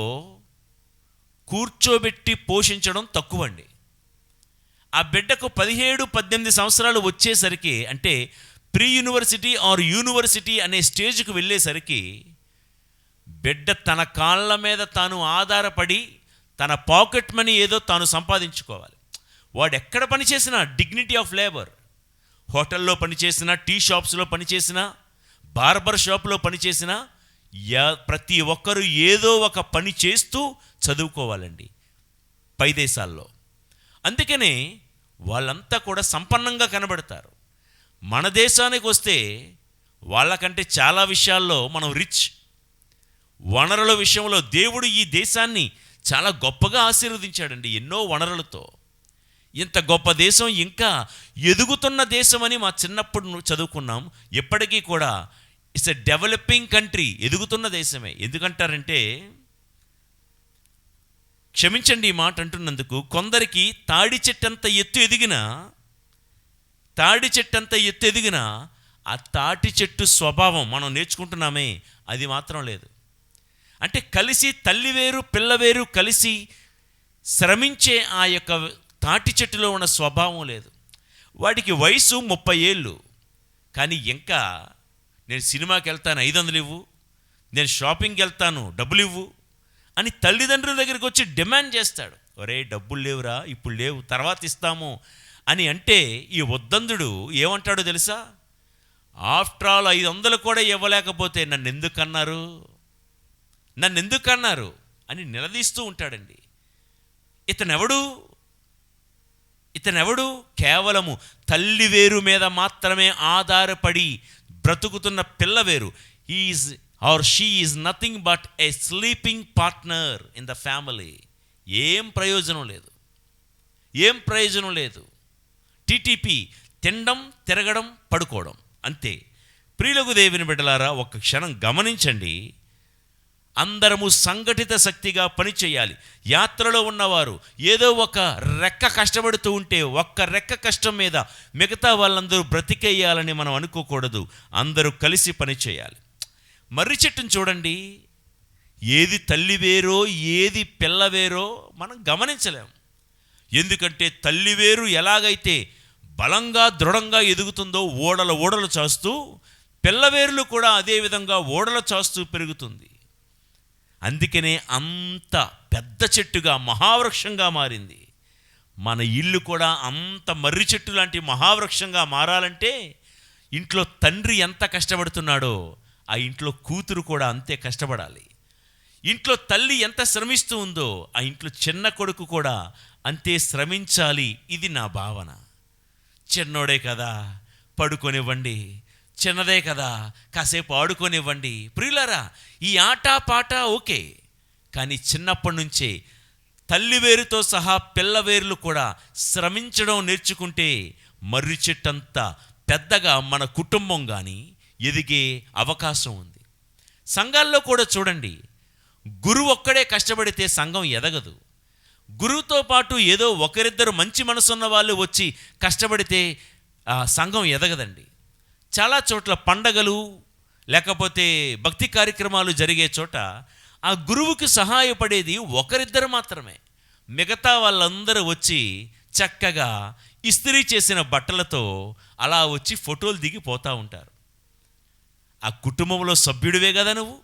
Speaker 1: కూర్చోబెట్టి పోషించడం తక్కువండి. ఆ బిడ్డకు 17-18 సంవత్సరాలు వచ్చేసరికి, అంటే ప్రీ యూనివర్సిటీ ఆర్ యూనివర్సిటీ అనే స్టేజ్కి వెళ్ళేసరికి బిడ్డ తన కాళ్ళ మీద తాను ఆధారపడి తన పాకెట్ మనీ ఏదో తాను సంపాదించుకోవాలి. వాడు ఎక్కడ పనిచేసినా డిగ్నిటీ ఆఫ్ లేబర్, హోటల్లో పనిచేసినా, టీ షాప్స్లో పనిచేసినా, బార్బర్ షాప్లో పనిచేసినా ప్రతి ఒక్కరూ ఏదో ఒక పని చేస్తూ చదువుకోవాలండి పై దేశాల్లో. అందుకనే వాళ్ళంతా కూడా సంపన్నంగా కనబడతారు. మన దేశానికి వస్తే వాళ్ళకంటే చాలా విషయాల్లో మనం రిచ్. వనరుల విషయంలో దేవుడు ఈ దేశాన్ని చాలా గొప్పగా ఆశీర్వదించాడండి, ఎన్నో వనరులతో. ఇంత గొప్ప దేశం, ఇంకా ఎదుగుతున్న దేశం అని మా చిన్నప్పుడు చదువుకున్నాం. ఎప్పటికీ కూడా ఇట్స్ ఎ డెవలపింగ్ కంట్రీ, ఎదుగుతున్న దేశమే. ఎందుకంటారంటే, క్షమించండి ఈ మాట అంటున్నందుకు, కొందరికి తాడి చెట్టంత ఎత్తు ఎదిగినా ఆ తాటి చెట్టు స్వభావం మనం నేర్చుకుంటున్నామే, అది మాత్రం లేదు. అంటే కలిసి తల్లి వేరు పిల్ల వేరు కలిసి శ్రమించే ఆ యొక్క తాటి చెట్టులో ఉన్న స్వభావం లేదు. వాడికి వయసు 30 ఏళ్ళు, కానీ ఇంకా నేను సినిమాకి వెళ్తాను 500 ఇవ్వు, నేను షాపింగ్కి వెళ్తాను డబ్బులు ఇవ్వు అని తల్లిదండ్రుల దగ్గరికి వచ్చి డిమాండ్ చేస్తాడు. ఒరే డబ్బులు లేవురా, ఇప్పుడు లేవు, తర్వాత ఇస్తాము అని అంటే ఈ ఉద్దందుడు ఏమంటాడో తెలుసా? ఆఫ్టర్ ఆల్ 500 కూడా ఇవ్వలేకపోతే నన్ను ఎందుకు అన్నారు అని నిలదీస్తూ ఉంటాడండి. ఇతనెవడు? కేవలము తల్లి వేరు మీద మాత్రమే ఆధారపడి బ్రతుకుతున్న పిల్ల వేరు. He is or she is nothing but a sleeping partner in the family. ఏం ప్రయోజనం లేదు. టీటీపీ, తినడం, తిరగడం, పడుకోవడం, అంతే. ప్రియులకు దేవుని బిడ్డలారా, ఒక్క క్షణం గమనించండి. అందరము సంఘటిత శక్తిగా పనిచేయాలి. యాత్రలో ఉన్నవారు ఏదో ఒక రెక్క కష్టపడుతూ ఉంటే ఒక్క రెక్క కష్టం మీద మిగతా వాళ్ళందరూ బ్రతికేయాలని మనం అనుకోకూడదు. అందరూ కలిసి పనిచేయాలి. మర్రి చెట్టును చూడండి, ఏది తల్లి వేరో ఏది పిల్ల వేరో మనం గమనించలేము. ఎందుకంటే తల్లి వేరు ఎలాగైతే బలంగా దృఢంగా ఎదుగుతుందో ఓడలు చాస్తూ, పిల్లవేరులు కూడా అదేవిధంగా ఓడలు చాస్తూ పెరుగుతుంది. అందుకనే అంత పెద్ద చెట్టుగా మహావృక్షంగా మారింది. మన ఇల్లు కూడా అంత మర్రి చెట్టు లాంటి మహావృక్షంగా మారాలంటే ఇంట్లో తండ్రి ఎంత కష్టపడుతున్నాడో ఆ ఇంట్లో కూతురు కూడా అంతే కష్టపడాలి. ఇంట్లో తల్లి ఎంత శ్రమిస్తూ ఉందో ఆ ఇంట్లో చిన్న కొడుకు కూడా అంతే శ్రమించాలి. ఇది నా భావన. చిన్నోడే కదా పడుకొనివ్వండి, చిన్నదే కదా కాసేపు ఆడుకొనివ్వండి. ప్రియులారా, ఈ ఆట పాట ఓకే, కానీ చిన్నప్పటి నుంచే తల్లి వేరుతో సహా పిల్లవేర్లు కూడా శ్రమించడం నేర్చుకుంటే మర్రి చెట్టంతా పెద్దగా మన కుటుంబం కానీ ఎదిగే అవకాశం ఉంది. సంఘాల్లో కూడా చూడండి, గురువు ఒక్కడే కష్టపడితే సంఘం ఎదగదు. గురువుతో పాటు ఏదో ఒకరిద్దరు మంచి మనసున్న వాళ్ళు వచ్చి కష్టపడితే సంఘం ఎదగదండి. చాలా చోట్ల పండగలు లేకపోతే భక్తి కార్యక్రమాలు జరిగే చోట ఆ గురువుకి సహాయపడేది ఒకరిద్దరు మాత్రమే. మిగతా వాళ్ళందరూ వచ్చి చక్కగా ఇస్త్రీ చేసిన బట్టలతో అలా వచ్చి ఫోటోలు దిగి పోతూ ఉంటారు. ఆ కుటుంబంలో సభ్యుడివే కదా నువ్వు,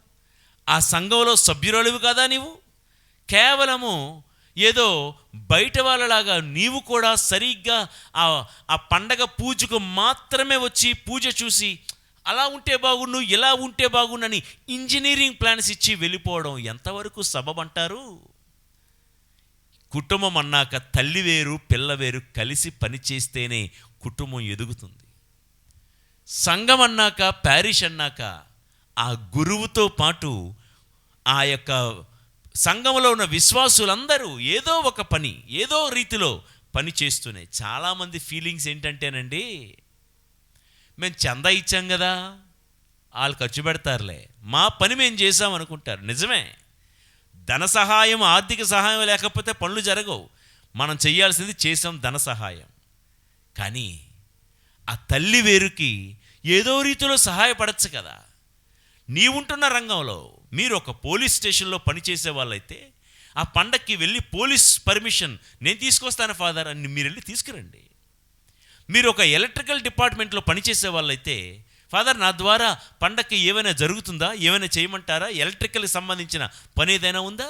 Speaker 1: ఆ సంఘంలో సభ్యురాలివి కదా నీవు. కేవలము ఏదో బయట వాళ్ళలాగా నీవు కూడా సరిగ్గా ఆ పండగ పూజకు మాత్రమే వచ్చి పూజ చూసి అలా ఉంటే బాగుండు, ఇలా ఉంటే బాగుండని ఇంజనీరింగ్ ప్లాన్స్ ఇచ్చి వెళ్ళిపోవడం ఎంతవరకు సబబంటారు? కుటుంబం అన్నాక తల్లి వేరు పిల్ల వేరు కలిసి పనిచేస్తేనే కుటుంబం ఎదుగుతుంది. సంఘం అన్నాక, ప్యారిష్ అన్నాక ఆ గురువుతో పాటు ఆ యొక్క సంఘంలో ఉన్న విశ్వాసులందరూ ఏదో ఒక పని, ఏదో రీతిలో పని చేస్తున్నాయి. చాలామంది ఫీలింగ్స్ ఏంటంటేనండి, మేము చందా ఇచ్చాం కదా, వాళ్ళు ఖర్చు పెడతారులే, మా పని మేము చేసాం అనుకుంటారు. నిజమే, ధన సహాయం, ఆర్థిక సహాయం లేకపోతే పనులు జరగవు. మనం చేయాల్సింది చేసాం, ధన సహాయం. కానీ ఆ తల్లి వేరుకి ఏదో రీతిలో సహాయపడచ్చు కదా. నీవుంటున్న రంగంలో మీరు ఒక పోలీస్ స్టేషన్లో పనిచేసే వాళ్ళైతే ఆ పండక్కి వెళ్ళి పోలీస్ పర్మిషన్ నేను తీసుకొస్తాను ఫాదర్ అని మీరు వెళ్ళి తీసుకురండి. మీరు ఒక ఎలక్ట్రికల్ డిపార్ట్మెంట్లో పనిచేసే వాళ్ళైతే, ఫాదర్ నా ద్వారా పండక్కి ఏమైనా జరుగుతుందా, ఏమైనా చేయమంటారా, ఎలక్ట్రికల్కి సంబంధించిన పని ఏదైనా ఉందా?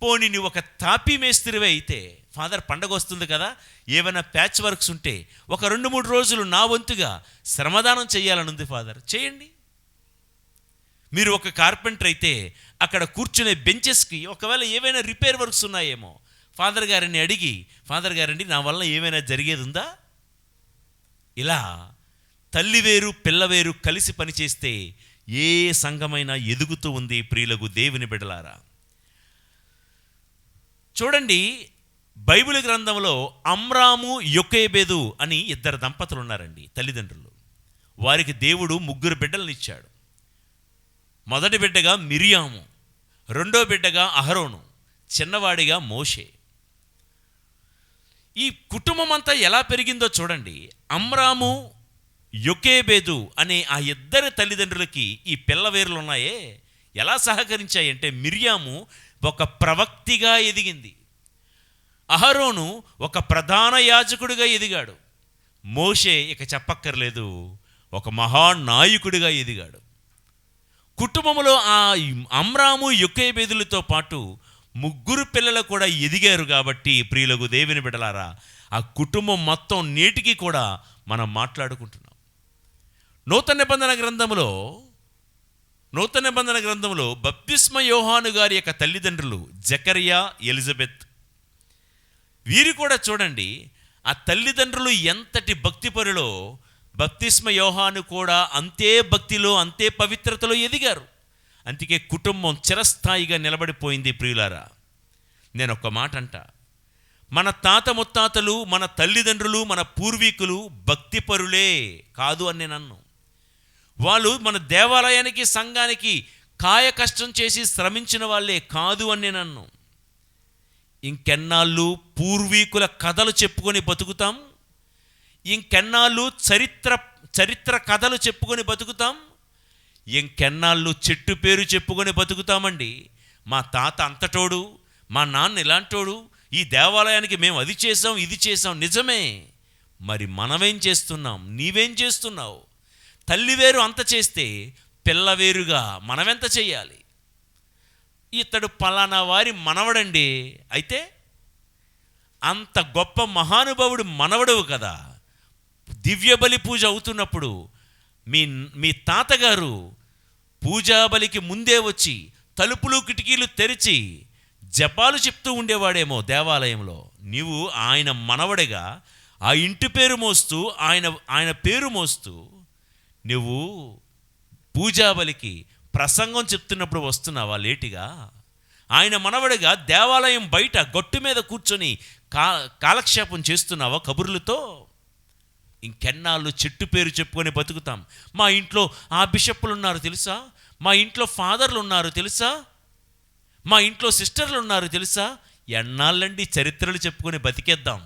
Speaker 1: పోనీ నువ్వు ఒక తాపీ మేస్త్రివే అయితే, ఫాదర్ పండగ వస్తుంది కదా, ఏమైనా ప్యాచ్ వర్క్స్ ఉంటే ఒక 2-3 రోజులు నా వంతుగా శ్రమదానం చేయాలని ఉంది ఫాదర్, చేయండి. మీరు ఒక కార్పెంటర్ అయితే అక్కడ కూర్చునే బెంచెస్కి ఒకవేళ ఏవైనా రిపేర్ వర్క్స్ ఉన్నాయేమో ఫాదర్ గారిని అడిగి, ఫాదర్ గారండి నా వల్ల ఏమైనా జరిగేది ఉందా? ఇలా తల్లి వేరు పిల్ల వేరు కలిసి పనిచేస్తే ఏ సంఘమైనా ఎదుగుతూ ఉంది. ప్రియులకు దేవుని బిడ్డలారా, చూడండి, బైబిల్ గ్రంథంలో అమ్రాము యొకేబెదు అని ఇద్దరు దంపతులు ఉన్నారండి, తల్లిదండ్రులు. వారికి దేవుడు 3 బిడ్డలనిచ్చాడు. మొదటి బిడ్డగా మిరియాము, రెండో బిడ్డగా అహరోను, చిన్నవాడిగా మోషే. ఈ కుటుంబం అంతా ఎలా పెరిగిందో చూడండి. అమ్రాము యొకేబెదు అనే ఆ ఇద్దరు తల్లిదండ్రులకి ఈ పిల్లవేర్లు ఉన్నాయే ఎలా సహకరించాయంటే, మిరియాము ఒక ప్రవక్తిగా ఎదిగింది, అహరోను ఒక ప్రధాన యాజకుడిగా ఎదిగాడు, మోషే ఇక చెప్పక్కర్లేదు ఒక మహానాయకుడిగా ఎదిగాడు. కుటుంబంలో ఆ అమ్రాము యొకేబెదులతో పాటు 3 పిల్లలు కూడా ఎదిగారు. కాబట్టి ప్రియులకు దేవుని బిడ్డలారా, ఆ కుటుంబం మొత్తం నేటికి కూడా మనం మాట్లాడుకుంటున్నాం. నూతన నిబంధన గ్రంథంలో బప్తిస్మ యోహాను గారి యొక్క తల్లిదండ్రులు జకరియా, ఎలిజబెత్. వీరు కూడా చూడండి, ఆ తల్లిదండ్రులు ఎంతటి భక్తిపరులో బప్తిస్మ యోహాను కూడా అంతే భక్తిలో అంతే పవిత్రతలో ఎదిగారు. అందుకే కుటుంబం చిరస్థాయిగా నిలబడిపోయింది. ప్రియులారా, నేను ఒక మాట అంట, మన తాత ముత్తాతలు, మన తల్లిదండ్రులు, మన పూర్వీకులు భక్తిపరులే కాదు అని నేను అన్నాను. వాళ్ళు మన దేవాలయానికి, సంఘానికి కాయ కష్టం చేసి శ్రమించిన వాళ్ళే కాదు అని నేను అన్నాను. ఇంకెన్నాళ్ళు పూర్వీకుల కథలు చెప్పుకొని బతుకుతాం? ఇంకెన్నాళ్ళు చరిత్ర కథలు చెప్పుకొని బతుకుతాం? ఇంకెన్నాళ్ళు చెట్టు పేరు చెప్పుకొని బతుకుతామండి? మా తాత అంతటోడు, మా నాన్న ఇలాంటోడు, ఈ దేవాలయానికి మేము అది చేసాం, ఇది చేసాం. నిజమే, మరి మనమేం చేస్తున్నాం? నీవేం చేస్తున్నావు? తల్లివేరు అంత చేస్తే పిల్లవేరుగా మనమెంత చెయ్యాలి? ఇతడు పలానా వారి మనవడండి, అయితే అంత గొప్ప మహానుభావుడు మనవడవు కదా. దివ్యబలి పూజ అవుతున్నప్పుడు మీ తాతగారు పూజాబలికి ముందే వచ్చి తలుపులు కిటికీలు తెరిచి జపాలు చెప్తూ ఉండేవాడేమో దేవాలయంలో. నీవు ఆయన మనవడిగా ఆ ఇంటి పేరు మోస్తూ, ఆయన పేరు మోస్తూ నువ్వు పూజాబలికి ప్రసంగం చెప్తున్నప్పుడు వస్తున్నావా లేటుగా? ఆయన మనవడిగా దేవాలయం బయట గట్టు మీద కూర్చొని కాలక్షేపం చేస్తున్నావా కబుర్లతో? ఇంకెన్నాళ్ళు చెట్టు పేరు చెప్పుకొని బతుకుతాం? మా ఇంట్లో ఆ బిషప్పులు ఉన్నారు తెలుసా, మా ఇంట్లో ఫాదర్లు ఉన్నారు తెలుసా, మా ఇంట్లో సిస్టర్లు ఉన్నారు తెలుసా. ఎన్నాళ్ళండి చరిత్రలు చెప్పుకొని బతికేద్దాం?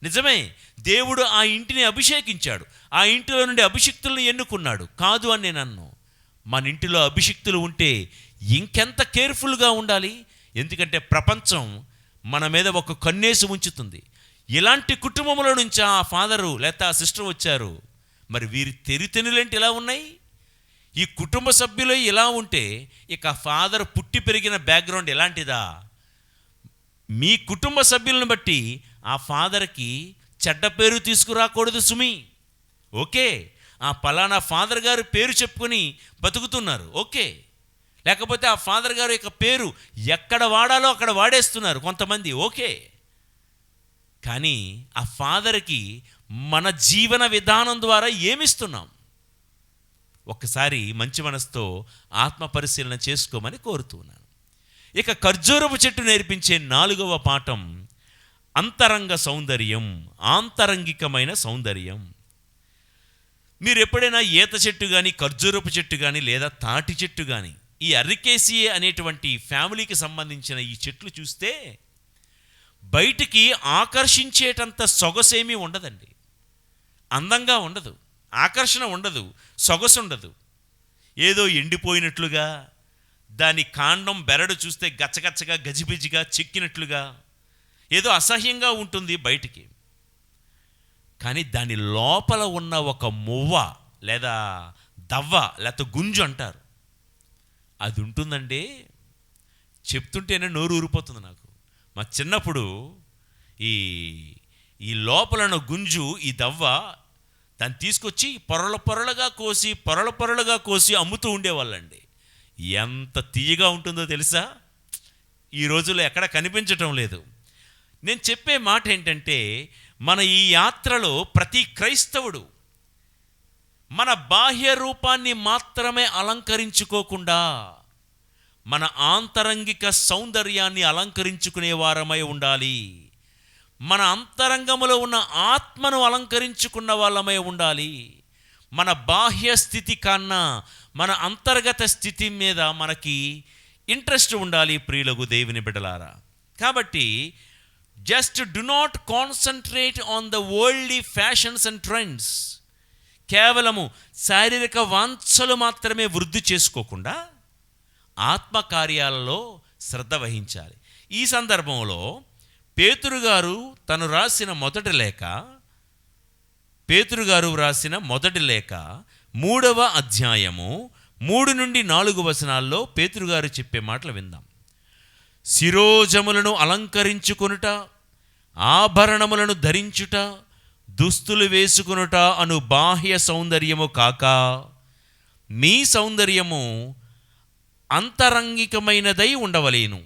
Speaker 1: నిజమే, దేవుడు ఆ ఇంటిని అభిషేకించాడు, ఆ ఇంటిలో నుండి అభిషిక్తులను ఎన్నుకున్నాడు కాదు అని నేను అన్నాను. మన ఇంటిలో అభిషిక్తులు ఉంటే ఇంకెంత కేర్ఫుల్గా ఉండాలి. ఎందుకంటే ప్రపంచం మన మీద ఒక కన్నేసి ఉంచుతుంది. ఇలాంటి కుటుంబంలో నుంచి ఆ ఫాదరు లేకపోతే ఆ సిస్టర్ వచ్చారు, మరి వీరి తెరితెనులేంటి ఇలా ఉన్నాయి? ఈ కుటుంబ సభ్యులు ఇలా ఉంటే ఇక ఫాదర్ పుట్టి పెరిగిన బ్యాక్గ్రౌండ్ ఎలాంటిదా? మీ కుటుంబ సభ్యులను బట్టి ఆ ఫాదర్కి చెడ్డ పేరు తీసుకురాకూడదు సుమి. ఓకే, ఆ పలానా ఫాదర్ గారు పేరు చెప్పుకొని బతుకుతున్నారు, ఓకే. లేకపోతే ఆ ఫాదర్ గారు యొక్క పేరు ఎక్కడ వాడాలో అక్కడ వాడేస్తున్నారు కొంతమంది, ఓకే. కానీ ఆ ఫాదర్కి మన జీవన విధానం ద్వారా ఏమిస్తున్నాం? ఒక్కసారి మంచి మనసుతో ఆత్మ పరిశీలన చేసుకోమని కోరుతున్నాను. ఇక ఖర్జూరపు చెట్టు నేర్పించే 4వ పాఠం అంతరంగ సౌందర్యం, ఆంతరంగికమైన సౌందర్యం. మీరు ఎప్పుడైనా ఈత చెట్టు కానీ, ఖర్జూరపు చెట్టు కానీ, లేదా తాటి చెట్టు కానీ, ఈ అరికేసియే అనేటువంటి ఫ్యామిలీకి సంబంధించిన ఈ చెట్లు చూస్తే బయటికి ఆకర్షించేటంత సొగసేమీ ఉండదండి. అందంగా ఉండదు, ఆకర్షణ ఉండదు, సొగసు ఉండదు. ఏదో ఎండిపోయినట్లుగా, దాని కాండం బెరడు చూస్తే గచ్చగచ్చగా గజిబిజిగా చెక్కినట్లుగా ఏదో అసహ్యంగా ఉంటుంది బయటికి. కానీ దాని లోపల ఉన్న ఒక మువ్వ లేదా దవ్వ లేకపోతే గుంజు అంటారు, అది ఉంటుందండి. చెప్తుంటేనే నోరు ఊరిపోతుంది నాకు. మా చిన్నప్పుడు ఈ లోపల గుంజు, ఈ దవ్వ, దాన్ని తీసుకొచ్చి పొరలుగా కోసి అమ్ముతూ ఉండేవాళ్ళండి. ఎంత తీయగా ఉంటుందో తెలుసా? ఈ రోజుల్లో ఎక్కడ కనిపించటం లేదు. నేను చెప్పే మాట ఏంటంటే, మన ఈ యాత్రలో ప్రతి క్రైస్తవుడు మన బాహ్య రూపాన్ని మాత్రమే అలంకరించుకోకుండా మన ఆంతరంగిక సౌందర్యాన్ని అలంకరించుకునే వారమై ఉండాలి. మన అంతరంగములో ఉన్న ఆత్మను అలంకరించుకున్న వాళ్ళమై ఉండాలి. మన బాహ్య స్థితి కన్నా మన అంతర్గత స్థితి మీద మనకి ఇంట్రెస్ట్ ఉండాలి ప్రియులకు దేవుని బిడ్డలారా. కాబట్టి just do not concentrate on the worldly fashions and trends. కేవలము శారీరక వాంఛలు మాత్రమే వృద్ధి చేసుకోకుండా ఆత్మకార్యాలలో శ్రద్ధ వహించాలి. ఈ సందర్భంలో పేతురు గారు రాసిన మొదటి లేఖ 3వ అధ్యాయము 3 నుండి 4 వచనాల్లో పేతురు గారు చెప్పే మాటలు విందాం. శిరోజములను అలంకరించుకొనుట, ఆభరణములను ధరించుట, దుస్తులు వేసుకొనుట అను బాహ్య సౌందర్యము కాక మీ సౌందర్యము అంతరంగికమైనదై ఉండవలేను.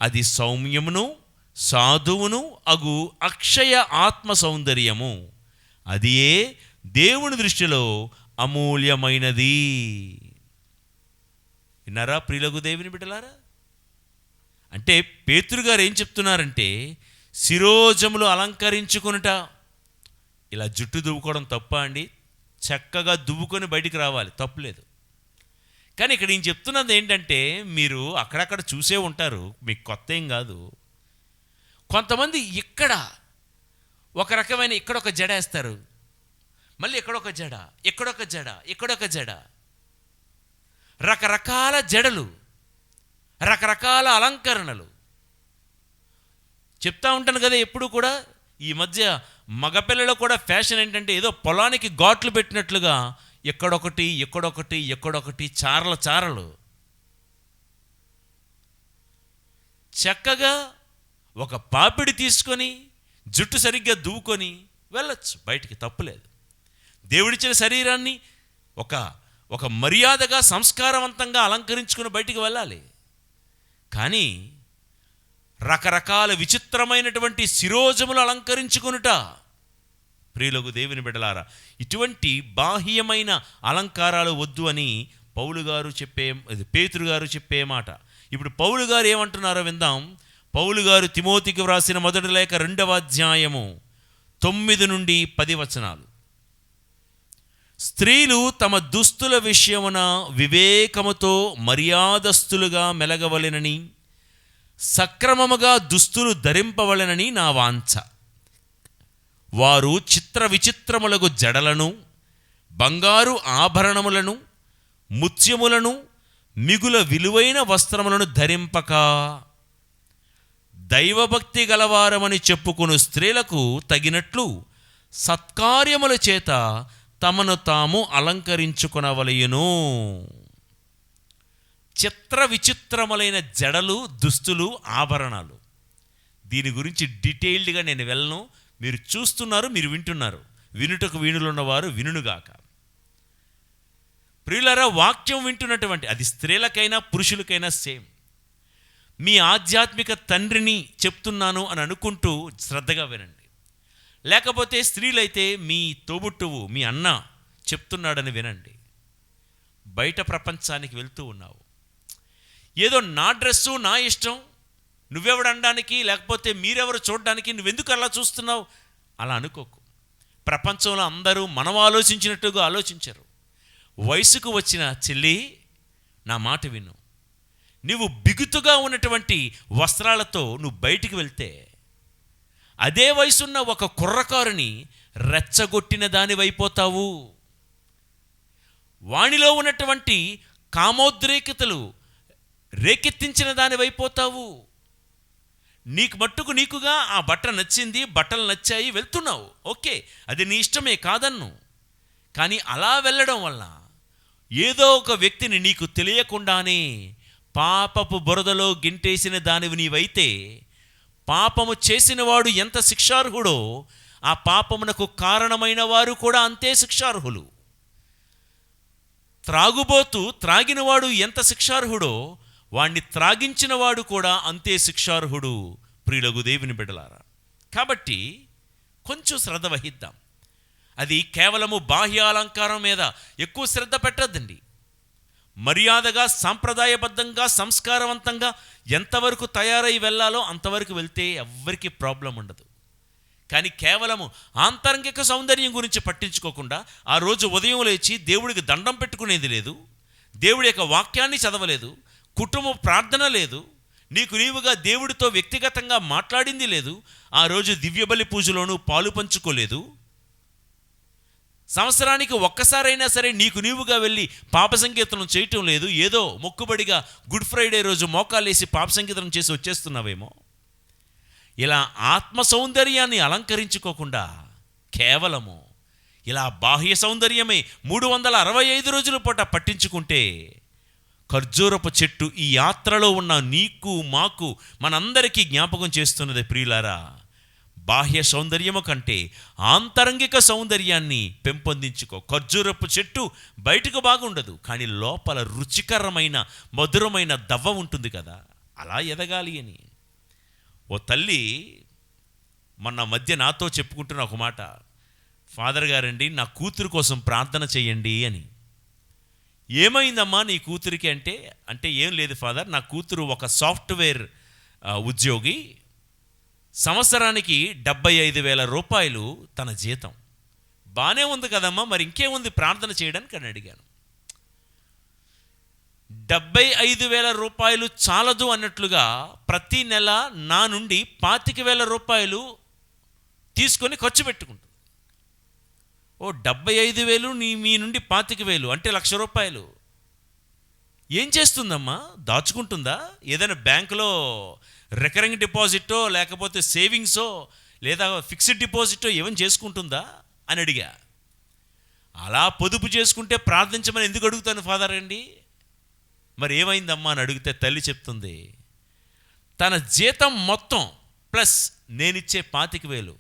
Speaker 1: అది సౌమ్యమును సాధువును అగు అక్షయ ఆత్మ సౌందర్యము. అదియే దేవుని దృష్టిలో అమూల్యమైనది. విన్నారా ప్రియులకు దేవుని బిడ్డలారా? అంటే పేతురు గారు ఏం చెప్తున్నారంటే, శిరోజములు అలంకరించుకొనుట. ఇలా జుట్టు దువ్వుకోవడం తప్ప అండి? చక్కగా దువ్వుకొని బయటికి రావాలి, తప్పులేదు. కానీ ఇక్కడ నేను చెప్తున్నది ఏంటంటే, మీరు అక్కడక్కడ చూసే ఉంటారు, మీకు కొత్త ఏం కాదు. కొంతమంది ఇక్కడ ఒక రకమైన ఇక్కడొక జడ వేస్తారు, మళ్ళీ ఎక్కడొక జడ, ఎక్కడొక జడ, రకరకాల జడలు, రకరకాల అలంకరణలు. చెప్తా ఉంటాను కదా ఎప్పుడు కూడా, ఈ మధ్య మగపిల్లలు కూడా ఫ్యాషన్ ఏంటంటే ఏదో పొలానికి ఘాట్లు పెట్టినట్లుగా ఎక్కడొకటి చారలు. చక్కగా ఒక పాపిడి తీసుకొని జుట్టు సరిగ్గా దువ్వుకొని వెళ్ళొచ్చు బయటికి, తప్పులేదు. దేవుడిచ్చిన శరీరాన్ని ఒక మర్యాదగా సంస్కారవంతంగా అలంకరించుకుని బయటికి వెళ్ళాలి. కానీ రకరకాల విచిత్రమైనటువంటి శిరోజములు అలంకరించుకొనుట, ప్రియులకు దేవుని బిడ్డలారా, ఇటువంటి బాహ్యమైన అలంకారాలు వద్దు అని పేతురు గారు చెప్పే మాట. ఇప్పుడు పౌలు గారు ఏమంటున్నారో విందాం. పౌలు గారు తిమోతికి వ్రాసిన మొదటి లేఖ 2వ అధ్యాయము 9 నుండి 10 వచనాలు. స్త్రీలు తమ దుస్తుల విషయమున వివేకముతో మర్యాదస్తులుగా మెలగవలెనని, సక్రమముగా దుస్తులు ధరింపవలెనని నా వాంఛ. వారు చిత్ర విచిత్రములకు జడలను, బంగారు ఆభరణములను, ముత్యములను, మిగుల విలువైన వస్త్రములను ధరింపక, దైవభక్తి గలవారమని చెప్పుకుని స్త్రీలకు తగినట్లు సత్కార్యముల చేత తమను తాము అలంకరించుకొనవలయును. చిత్ర విచిత్రములైన జడలు, దుస్తులు, ఆభరణాలు, దీని గురించి డీటెయిల్డ్గా నేను వెళ్ళను. మీరు చూస్తున్నారు, మీరు వింటున్నారు. వినుటకు వీణులున్నవారు వినుగాక. ప్రియులారా, వాక్యం వింటున్నటువంటి అది స్త్రీలకైనా పురుషులకైనా సేమ్. మీ ఆధ్యాత్మిక తండ్రిని చెప్తున్నాను అని అనుకుంటూ శ్రద్ధగా వినండి. లేకపోతే స్త్రీలైతే మీ తోబుట్టువు, మీ అన్న చెప్తున్నాడని వినండి. బయట ప్రపంచానికి వెళ్తూ ఉన్నావు, ఏదో నా డ్రెస్సు నా ఇష్టం, నువ్వెవడనడానికి లేకపోతే మీరెవరు చూడడానికి, నువ్వెందుకు అలా చూస్తున్నావు అలా అనుకోకు. ప్రపంచంలో అందరూ మనం ఆలోచించినట్టుగా ఆలోచించరు. వయసుకు వచ్చిన చెల్లి, నా మాట విను. నువ్వు బిగుతుగా ఉన్నటువంటి వస్త్రాలతో నువ్వు బయటికి వెళ్తే, అదే వయసున్న ఒక కుర్రకారుని రెచ్చగొట్టిన దానివైపోతావు. వానిలో ఉన్నటువంటి కామోద్రేకతలు రేకెత్తించిన దానివైపోతావు. నీకు మట్టుకు నీకుగా ఆ బట్ట నచ్చింది, బట్టలు నచ్చాయి, వెళ్తున్నావు, ఓకే, అది నీ ఇష్టమే, కాదన్ను. కానీ అలా వెళ్ళడం వల్ల ఏదో ఒక వ్యక్తిని నీకు తెలియకుండానే పాపపు బురదలో గింటేసిన దానివి నీవైతే, పాపము చేసినవాడు ఎంత శిక్షార్హుడో ఆ పాపమునకు కారణమైన వారు కూడా అంతే శిక్షార్హులు. త్రాగుబోతూ త్రాగినవాడు ఎంత శిక్షార్హుడో వాణ్ణి త్రాగించినవాడు కూడా అంతే శిక్షార్హుడు. ప్రియులకు దేవుని బిడ్డలారా, కాబట్టి కొంచెం శ్రద్ధ వహిద్దాం. అది కేవలము బాహ్య అలంకారం మీద ఎక్కువ శ్రద్ధ పెట్టద్దండి. మర్యాదగా, సాంప్రదాయబద్ధంగా, సంస్కారవంతంగా ఎంతవరకు తయారై వెళ్ళాలో అంతవరకు వెళ్తే ఎవ్వరికీ ప్రాబ్లం ఉండదు. కానీ కేవలము ఆంతరంగిక సౌందర్యం గురించి పట్టించుకోకుండా ఆ రోజు ఉదయం లేచి దేవుడికి దండం పెట్టుకునేది లేదు, దేవుడి యొక్క వాక్యాన్ని చదవలేదు, కుటుంబ ప్రార్థన లేదు, నీకు నీవుగా దేవుడితో వ్యక్తిగతంగా మాట్లాడింది లేదు, ఆ రోజు దివ్యబలి పూజలోనూ పాలు పంచుకోలేదు, సంవత్సరానికి ఒక్కసారైనా సరే నీకు నీవుగా వెళ్ళి పాప సంకీర్తనం చేయటం లేదు, ఏదో మొక్కుబడిగా గుడ్ ఫ్రైడే రోజు మోకాలేసి పాప సంకీర్తనం చేసి వచ్చేస్తున్నావేమో. ఇలా ఆత్మ సౌందర్యాన్ని అలంకరించుకోకుండా కేవలము ఇలా బాహ్య సౌందర్యమే 365 రోజుల పూట పట్టించుకుంటే ఖర్జూరపు చెట్టు ఈ యాత్రలో ఉన్న నీకు మాకు మనందరికీ జ్ఞాపకం చేస్తున్నది ప్రియులారా, బాహ్య సౌందర్యము కంటే ఆంతరంగిక సౌందర్యాన్ని పెంపొందించుకో. ఖర్జూరపు చెట్టు బయటకు బాగుండదు, కానీ లోపల రుచికరమైన మధురమైన దవ్వ ఉంటుంది కదా, అలా ఎదగాలి అని. ఓ తల్లి మొన్న మధ్య నాతో చెప్పుకుంటున్న ఒక మాట, ఫాదర్ గారండి నా కూతురు కోసం ప్రార్థన చేయండి అని. ఏమైందమ్మా నీ కూతురికి అంటే ఏం లేదు ఫాదర్, నా కూతురు ఒక సాఫ్ట్వేర్ ఉద్యోగి, సంవత్సరానికి 75,000 రూపాయలు తన జీతం. బాగానే ఉంది కదమ్మా, మరి ఇంకేముంది ప్రార్థన చేయడానికి అని అడిగాను. 75,000 రూపాయలు చాలదు అన్నట్లుగా ప్రతి నెల నా నుండి 25,000 రూపాయలు తీసుకొని ఖర్చు పెట్టుకుంటుంది. ఓ 75,000 మీ నుండి 25,000 అంటే 1,00,000 రూపాయలు ఏం చేస్తుందమ్మా? దాచుకుంటుందా? ఏదైనా బ్యాంకులో రికరింగ్ డిపాజిటో లేకపోతే సేవింగ్సో లేదా ఫిక్స్డ్ డిపాజిటో ఏమైనా చేసుకుంటుందా అని అడిగా. అలా పొదుపు చేసుకుంటే ప్రార్థించమని ఎందుకు అడుగుతాను ఫాదర్ అండి? మరి ఏమైందమ్మా అని అడిగితే తల్లి చెప్తుంది, తన జీతం మొత్తం ప్లస్ నేనిచ్చే 25,000,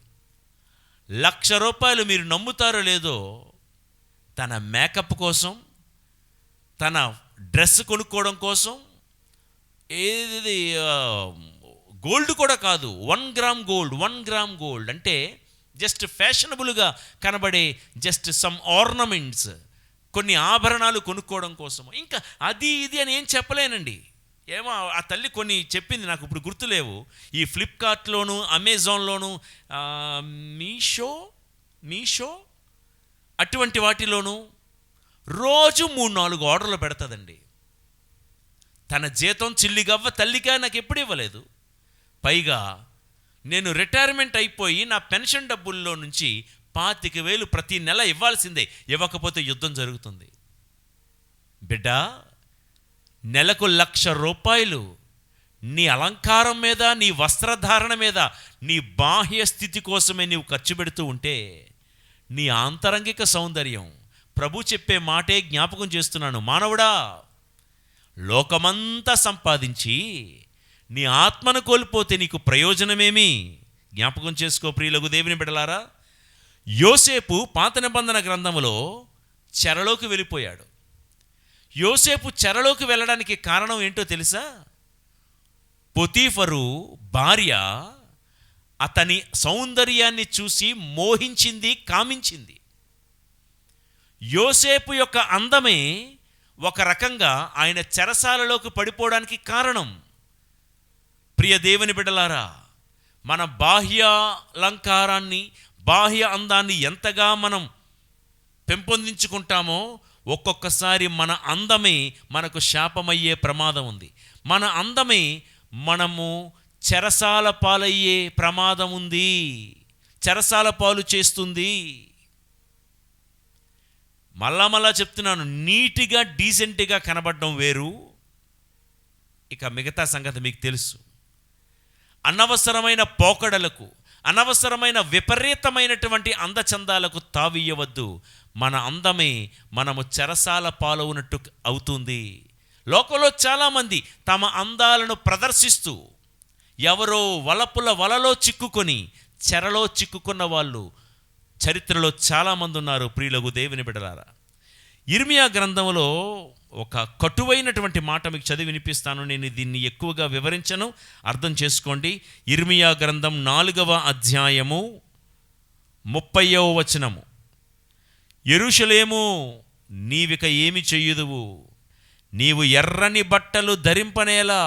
Speaker 1: 1,00,000 రూపాయలు మీరు నమ్ముతారో లేదో తన మేకప్ కోసం, తన డ్రెస్ కొనుక్కోవడం కోసం, ఏది గోల్డ్ కూడా కాదు, 1 గ్రామ్ గోల్డ్ అంటే జస్ట్ ఫ్యాషనబుల్గా కనబడే జస్ట్ సమ్ ఆర్నమెంట్స్, కొన్ని ఆభరణాలు కొనుక్కోవడం కోసం, ఇంకా అది ఇది అని ఏం చెప్పలేనండి. ఏమో ఆ తల్లి కొన్ని చెప్పింది, నాకు ఇప్పుడు గుర్తులేవు. ఈ ఫ్లిప్కార్ట్లోను, అమెజాన్లోను, మీషో అటువంటి వాటిలోనూ రోజు 3-4 ఆర్డర్లు పెడతాదండి. తన జీతం చిల్లిగవ్వ తల్లిగా నాకు ఎప్పుడు ఇవ్వలేదు. పైగా నేను రిటైర్మెంట్ అయిపోయి నా పెన్షన్ డబ్బుల్లో నుంచి 25,000 ప్రతి నెల ఇవ్వాల్సిందే, ఇవ్వకపోతే యుద్ధం జరుగుతుంది. బిడ్డా, నెలకు 1,00,000 రూపాయలు నీ అలంకారం మీద, నీ వస్త్రధారణ మీద, నీ బాహ్య స్థితి కోసమే నీవు ఖర్చు పెడుతూ ఉంటే నీ ఆంతరంగిక సౌందర్యం, ప్రభు చెప్పే మాటే జ్ఞాపకం చేస్తున్నాను, మానవుడా లోకమంతా సంపాదించి నీ ఆత్మను కోల్పోతే నీకు ప్రయోజనమేమి? జ్ఞాపకం చేసుకో ప్రియులకు దేవుని బిడ్డలారా. యోసేపు పాత నిబంధన గ్రంథములో చెరలోకి వెళ్ళిపోయాడు. యోసేపు చెరలోకి వెళ్ళడానికి కారణం ఏంటో తెలుసా? పొతీఫరు భార్య అతని సౌందర్యాన్ని చూసి మోహించింది, కామించింది. యోసేపు యొక్క అందమే ఒక రకంగా ఆయన చెరసాలలోకి పడిపోవడానికి కారణం. ప్రియ దేవుని బిడ్డలారా, మన బాహ్య అలంకారాన్ని, బాహ్య అందాన్ని ఎంతగా మనం పెంపొందించుకుంటామో ఒక్కొక్కసారి మన అందమే మనకు శాపమయ్యే ప్రమాదం ఉంది. మన అందమే మనము చెరసాల పాలయ్యే ప్రమాదం ఉంది, చెరసాల పాలు చేస్తుంది. మళ్ళా చెప్తున్నాను, నీట్గా డీసెంట్గా కనబడడం వేరు, ఇక మిగతా సంగతి మీకు తెలుసు. అనవసరమైన పోకడలకు, అనవసరమైన విపరీతమైనటువంటి అందచందాలకు తావియ్యవద్దు. మన అందమే మనము చెరసాల పాలవునట్టు అవుతుంది. లోకంలో చాలామంది తమ అందాలను ప్రదర్శిస్తూ ఎవరో వలపుల వలలో చిక్కుకొని చెరలో చిక్కుకున్న వాళ్ళు చరిత్రలో చాలామంది ఉన్నారు. ప్రియులకు దేవుని బిడ్డలారా, ఇర్మియా గ్రంథంలో ఒక కటువైనటువంటి మాట మీకు చదివి వినిపిస్తాను. నేను దీన్ని ఎక్కువగా వివరించను, అర్థం చేసుకోండి. ఇర్మియా గ్రంథం 4వ అధ్యాయము 30వ వచనము. యెరూషలేము, నీవిక ఏమి చెయ్యుదువు? నీవు ఎర్రని బట్టలు ధరింపనేలా,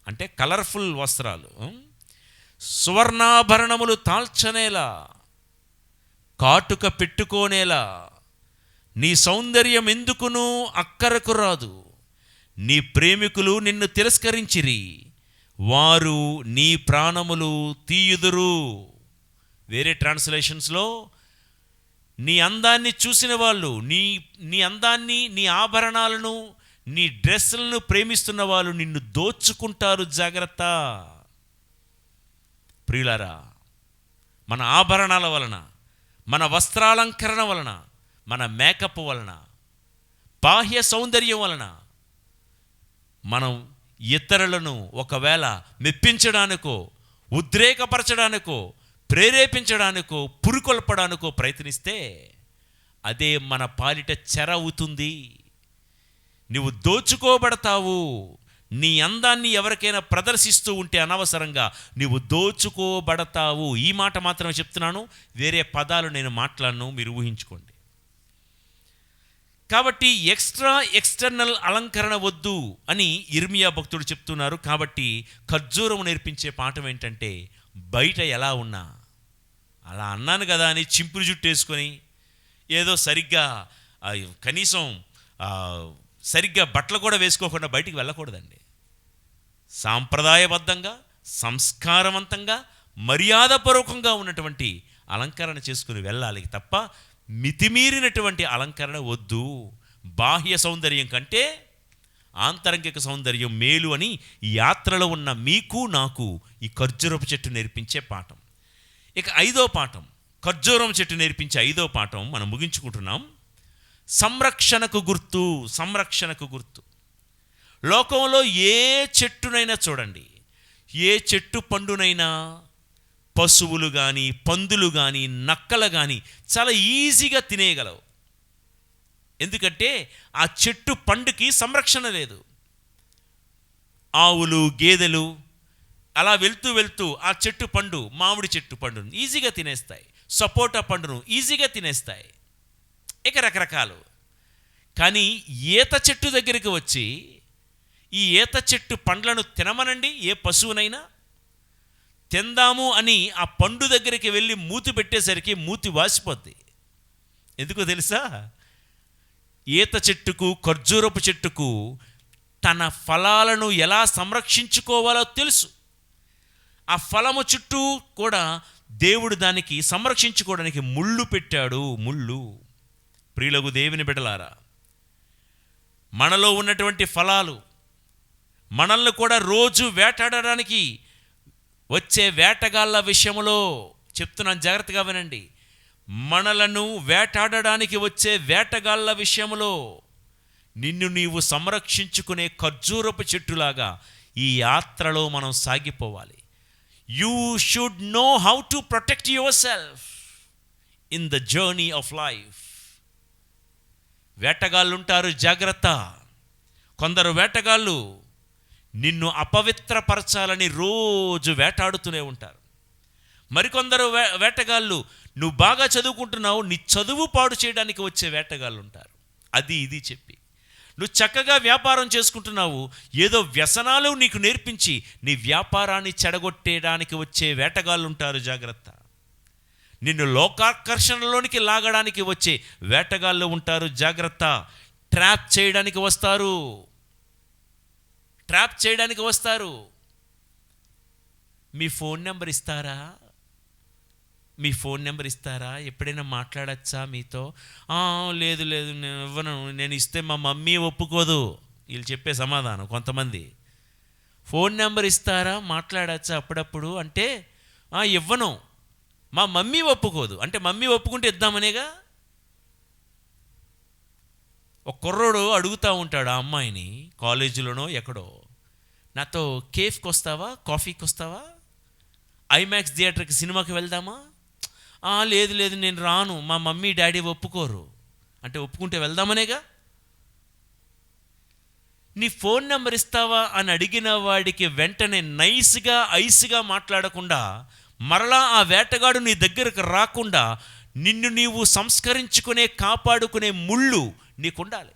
Speaker 1: అంటే కలర్ఫుల్ వస్త్రాలు, సువర్ణాభరణములు తాల్చనేలా, కాటుక పెట్టుకోనేలా, నీ సౌందర్యం ఎందుకును అక్కరకు రాదు. నీ ప్రేమికులు నిన్ను తిరస్కరించిరి, వారు నీ ప్రాణములు తీయుదురు. వేరే ట్రాన్స్లేషన్స్లో నీ అందాన్ని చూసిన వాళ్ళు, నీ అందాన్ని, నీ ఆభరణాలను, నీ డ్రెస్సులను ప్రేమిస్తున్న వాళ్ళు నిన్ను దోచుకుంటారు, జాగ్రత్త. ప్రియులారా, మన ఆభరణాల వలన, మన వస్త్రాలంకరణ వలన, మన మేకప్ వలన, బాహ్య సౌందర్యం వలన మనం ఇతరులను ఒకవేళ మెప్పించడానికో, ఉద్రేకపరచడానికో, ప్రేరేపించడానికో, పురికొల్పడానికో ప్రయత్నిస్తే అదే మన పాలిట చెర అవుతుంది. నువ్వు దోచుకోబడతావు. నీ అందాన్ని ఎవరికైనా ప్రదర్శిస్తూ ఉంటే అనవసరంగా నీవు దోచుకోబడతావు. ఈ మాట మాత్రమే చెప్తున్నాను, వేరే పదాలు నేను మాట్లాడను, మీరు ఊహించుకోండి. కాబట్టి ఎక్స్టర్నల్ అలంకరణ వద్దు అని ఇర్మియా భక్తుడు చెప్తున్నారు. కాబట్టి ఖర్జూరం నేర్పించే పాఠం ఏంటంటే, బయట ఎలా ఉన్నా, అలా అన్నాను కదా అని చింపురు జుట్టు వేసుకొని ఏదో సరిగ్గా కనీసం సరిగ్గా బట్టలు కూడా వేసుకోకుండా బయటికి వెళ్ళకూడదండి. సాంప్రదాయబద్ధంగా, సంస్కారవంతంగా, మర్యాదపూర్వకంగా ఉన్నటువంటి అలంకరణ చేసుకుని వెళ్ళాలి తప్ప మితిమీరినటువంటి అలంకరణ వద్దు. బాహ్య సౌందర్యం కంటే ఆంతరంగిక సౌందర్యం మేలు అని ఈ యాత్రలో ఉన్న మీకు నాకు ఈ ఖర్జూరపు చెట్టు నేర్పించే పాఠం. ఇక 5వ పాఠం, ఖర్జూరం చెట్టు నేర్పించే 5వ పాఠం మనం ముగించుకుంటున్నాం. సంరక్షణకు గుర్తు. సంరక్షణకు గుర్తు. లోకంలో ఏ చెట్టునైనా చూడండి, ఏ చెట్టు పండునైనా పశువులు కానీ, పందులు కానీ, నక్కలు కానీ చాలా ఈజీగా తినేయగలవు. ఎందుకంటే ఆ చెట్టు పండుకి సంరక్షణ లేదు. ఆవులు, గేదెలు అలా వెళ్తూ వెళ్తూ ఆ చెట్టు పండు, మామిడి చెట్టు పండును ఈజీగా తినేస్తాయి, సపోటా పండును ఈజీగా తినేస్తాయి, ఇక రకరకాలు. కానీ ఈత చెట్టు దగ్గరికి వచ్చి ఈ ఈత చెట్టు పండ్లను తినమనండి, ఏ పశువునైనా తిందాము అని ఆ పండు దగ్గరికి వెళ్ళి మూతి పెట్టేసరికి మూతి వాసిపోద్ది. ఎందుకో తెలుసా? ఈత చెట్టుకు, ఖర్జూరపు చెట్టుకు తన ఫలాలను ఎలా సంరక్షించుకోవాలో తెలుసు. ఆ ఫలము చుట్టూ కూడా దేవుడు దానికి సంరక్షించుకోవడానికి ముళ్ళు పెట్టాడు. ముళ్ళు. ప్రియులకు దేవుని బిడ్డలారా, మనలో ఉన్నటువంటి ఫలాలు మనల్ని కూడా రోజు వేటాడడానికి వచ్చే వేటగాళ్ళ విషయంలో చెప్తున్నాను, జాగ్రత్తగా వినండి. మనలను వేటాడడానికి వచ్చే వేటగాళ్ళ విషయంలో నిన్ను నీవు సంరక్షించుకునే ఖర్జూరపు చెట్టులాగా ఈ యాత్రలో మనం సాగిపోవాలి. You should know how to protect yourself in the journey of life. వేటగాళ్ళు ఉంటారు, జాగ్రత్త. కొందరు వేటగాళ్ళు నిన్ను అపవిత్రపరచాలని రోజు వేటాడుతూనే ఉంటారు. మరికొందరు వేటగాళ్ళు నువ్వు బాగా చదువుకుంటున్నావు, నీ చదువు పాడు చేయడానికి వచ్చే వేటగాళ్ళు ఉంటారు. అది ఇది చెప్పి నువ్వు చక్కగా వ్యాపారం చేసుకుంటున్నావు, ఏదో వ్యసనాలు నీకు నేర్పించి నీ వ్యాపారాన్ని చెడగొట్టేయడానికి వచ్చే వేటగాళ్ళు ఉంటారు, జాగ్రత్త. నిన్ను లోకాకర్షణలోనికి లాగడానికి వచ్చే వేటగాళ్ళు ఉంటారు, జాగ్రత్త. ట్రాప్ చేయడానికి వస్తారు, ట్రాప్ చేయడానికి వస్తారు. మీ ఫోన్ నెంబర్ ఇస్తారా? మీ ఫోన్ నెంబర్ ఇస్తారా? ఎప్పుడైనా మాట్లాడచ్చా మీతో? లేదు లేదు నేను ఇవ్వను, నేను ఇస్తే మా మమ్మీ ఒప్పుకోదు. వీళ్ళు చెప్పే సమాధానం కొంతమంది. ఫోన్ నెంబర్ ఇస్తారా, మాట్లాడచ్చా అప్పుడప్పుడు అంటే ఇవ్వను, మా మమ్మీ ఒప్పుకోదు. అంటే మమ్మీ ఒప్పుకుంటే ఇద్దామనేగా. ఒక కుర్రోడు అడుగుతూ ఉంటాడు ఆ అమ్మాయిని, కాలేజీలోనో ఎక్కడో, నాతో కేఫ్కి వస్తావా, కాఫీకి వస్తావా, ఐమాక్స్ థియేటర్కి సినిమాకి వెళ్దామా? లేదు లేదు నేను రాను, మా మమ్మీ డాడీ ఒప్పుకోరు. అంటే ఒప్పుకుంటే వెళ్దామనేగా. నీ ఫోన్ నెంబర్ ఇస్తావా అని అడిగిన వాడికి వెంటనే నైస్గా ఐస్గా మాట్లాడకుండా, మరలా ఆ వేటగాడు నీ దగ్గరకు రాకుండా నిన్ను నీవు సంస్కరించుకునే కాపాడుకునే ముళ్ళు నీకుండాలి.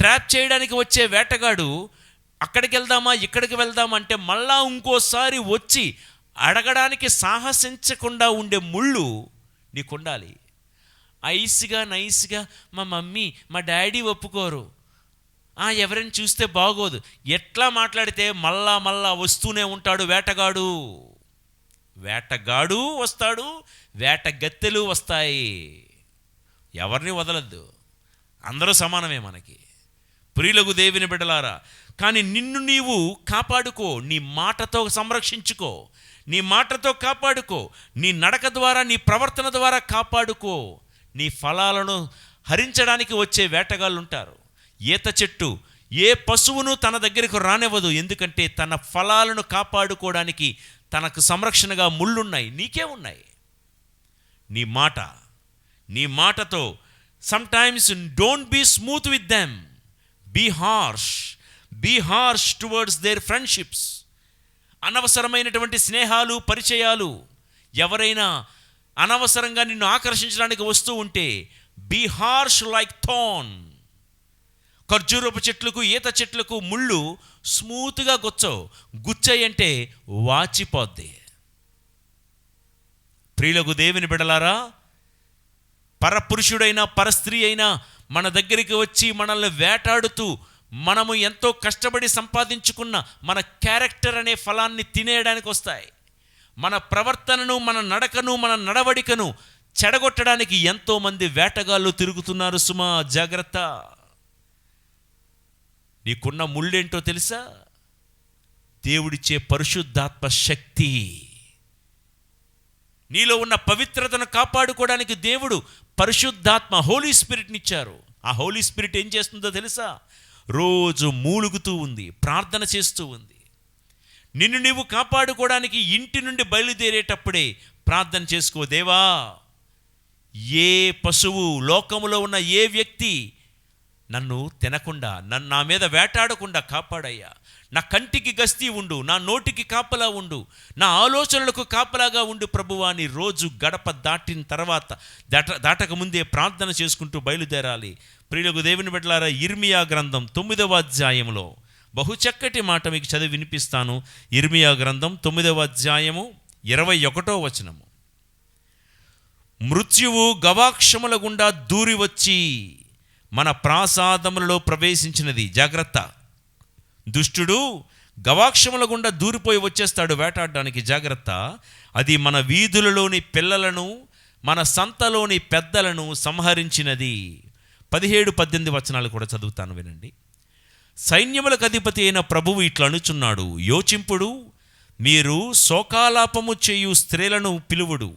Speaker 1: ట్రాప్ చేయడానికి వచ్చే వేటగాడు అక్కడికి వెళ్దామా ఇక్కడికి వెళ్దామా అంటే మళ్ళా ఇంకోసారి వచ్చి అడగడానికి సాహసించకుండా ఉండే ముళ్ళు నీకుండాలి. ఐస్గా నైస్గా మా మమ్మీ మా డాడీ ఒప్పుకోరు, ఎవరైనా చూస్తే బాగోదు, ఎట్లా మాట్లాడితే మళ్ళా వస్తూనే ఉంటాడు వేటగాడు. వేటగాడు వస్తాడు, వేటగత్తెలు వస్తాయి. ఎవరిని వదలద్దు, అందరూ సమానమే మనకి. ప్రియులకు దేవుని బిడ్డలారా, కానీ నిన్ను నీవు కాపాడుకో, నీ మాటతో సంరక్షించుకో, నీ మాటతో కాపాడుకో, నీ నడక ద్వారా నీ ప్రవర్తన ద్వారా కాపాడుకో. నీ ఫలాలను హరించడానికి వచ్చే వేటగాళ్ళు ఉంటారు. ఈత చెట్టు ఏ పశువును తన దగ్గరకు రానివ్వదు, ఎందుకంటే తన ఫలాలను కాపాడుకోవడానికి తనకు సంరక్షణగా ముళ్ళున్నాయి, నీకే ఉన్నాయి. నీ మాటతో sometimes don't be smooth with them, be harsh towards their friendships. అనవసరమైనటువంటి స్నేహాలు పరిచయాలు, ఎవరైనా అనవసరంగా నిన్ను ఆకర్షించడానికి వస్తూ ఉంటే బీ హార్ష్ లైక్ థార్న్. ఖర్జూరపు చెట్లకు ఈత చెట్లకు ముళ్ళు స్మూత్గా గుచ్చాయంటే వాచిపోద్ది. ప్రియులకు దేవుని బిడలారా, పరపురుషుడైనా పరస్త్రీ అయినా మన దగ్గరికి వచ్చి మనల్ని వేటాడుతూ మనము ఎంతో కష్టపడి సంపాదించుకున్న మన క్యారెక్టర్ అనే ఫలాన్ని తినేయడానికి వస్తాయి. మన ప్రవర్తనను, మన నడకను, మన నడవడికను చెడగొట్టడానికి ఎంతోమంది వేటగాళ్ళు తిరుగుతున్నారు. సుమా, జాగ్రత్త. నీకున్న ముళ్ళేంటో తెలుసా? దేవుడిచ్చే పరిశుద్ధాత్మ శక్తి. నీలో ఉన్న పవిత్రతను కాపాడుకోవడానికి దేవుడు పరిశుద్ధాత్మ హోలీ స్పిరిట్ని ఇచ్చారు. ఆ హోలీ స్పిరిట్ ఏం చేస్తుందో తెలుసా? రోజు మూలుగుతూ ఉంది, ప్రార్థన చేస్తూ ఉంది. నిన్ను నీవు కాపాడుకోవడానికి ఇంటి నుండి బయలుదేరేటప్పుడే ప్రార్థన చేసుకో. దేవా, ఏ పశువు, లోకములో ఉన్న ఏ వ్యక్తి నన్ను తినకుండా, నా మీద వేటాడకుండా కాపాడయ్యా. నా కంటికి గస్తీ ఉండు, నా నోటికి కాపలా ఉండు, నా ఆలోచనలకు కాపలాగా ఉండు ప్రభువా అని రోజు గడప దాటిన తర్వాత దాటక ముందే ప్రార్థన చేసుకుంటూ బయలుదేరాలి. ప్రియులకు దేవుని బిడ్డలారా, ఇర్మియా గ్రంథం 9వ అధ్యాయంలో బహు చక్కటి మాట మీకు చదివి వినిపిస్తాను. ఇర్మియా గ్రంథం 9వ అధ్యాయము 21వ వచనము. మృత్యువు గవాక్షముల గుండా దూరి వచ్చి మన ప్రాసాదములలో ప్రవేశించినది. జాగ్రత్త, దుష్టుడు గవాక్షముల గుండా దూరిపోయి వచ్చేస్తాడు వేటాడడానికి. జాగ్రత్త. అది మన వీధులలోని పిల్లలను, మన సంతలోని పెద్దలను సంహరించినది. 17-18 వచనాలు కూడా చదువుతాను, వినండి. సైన్యములకు అధిపతి అయిన ప్రభువు ఇట్లా అనుచున్నాడు, యోచింపుడు, మీరు శోకాలాపము చేయు స్త్రీలను పిలువుడు,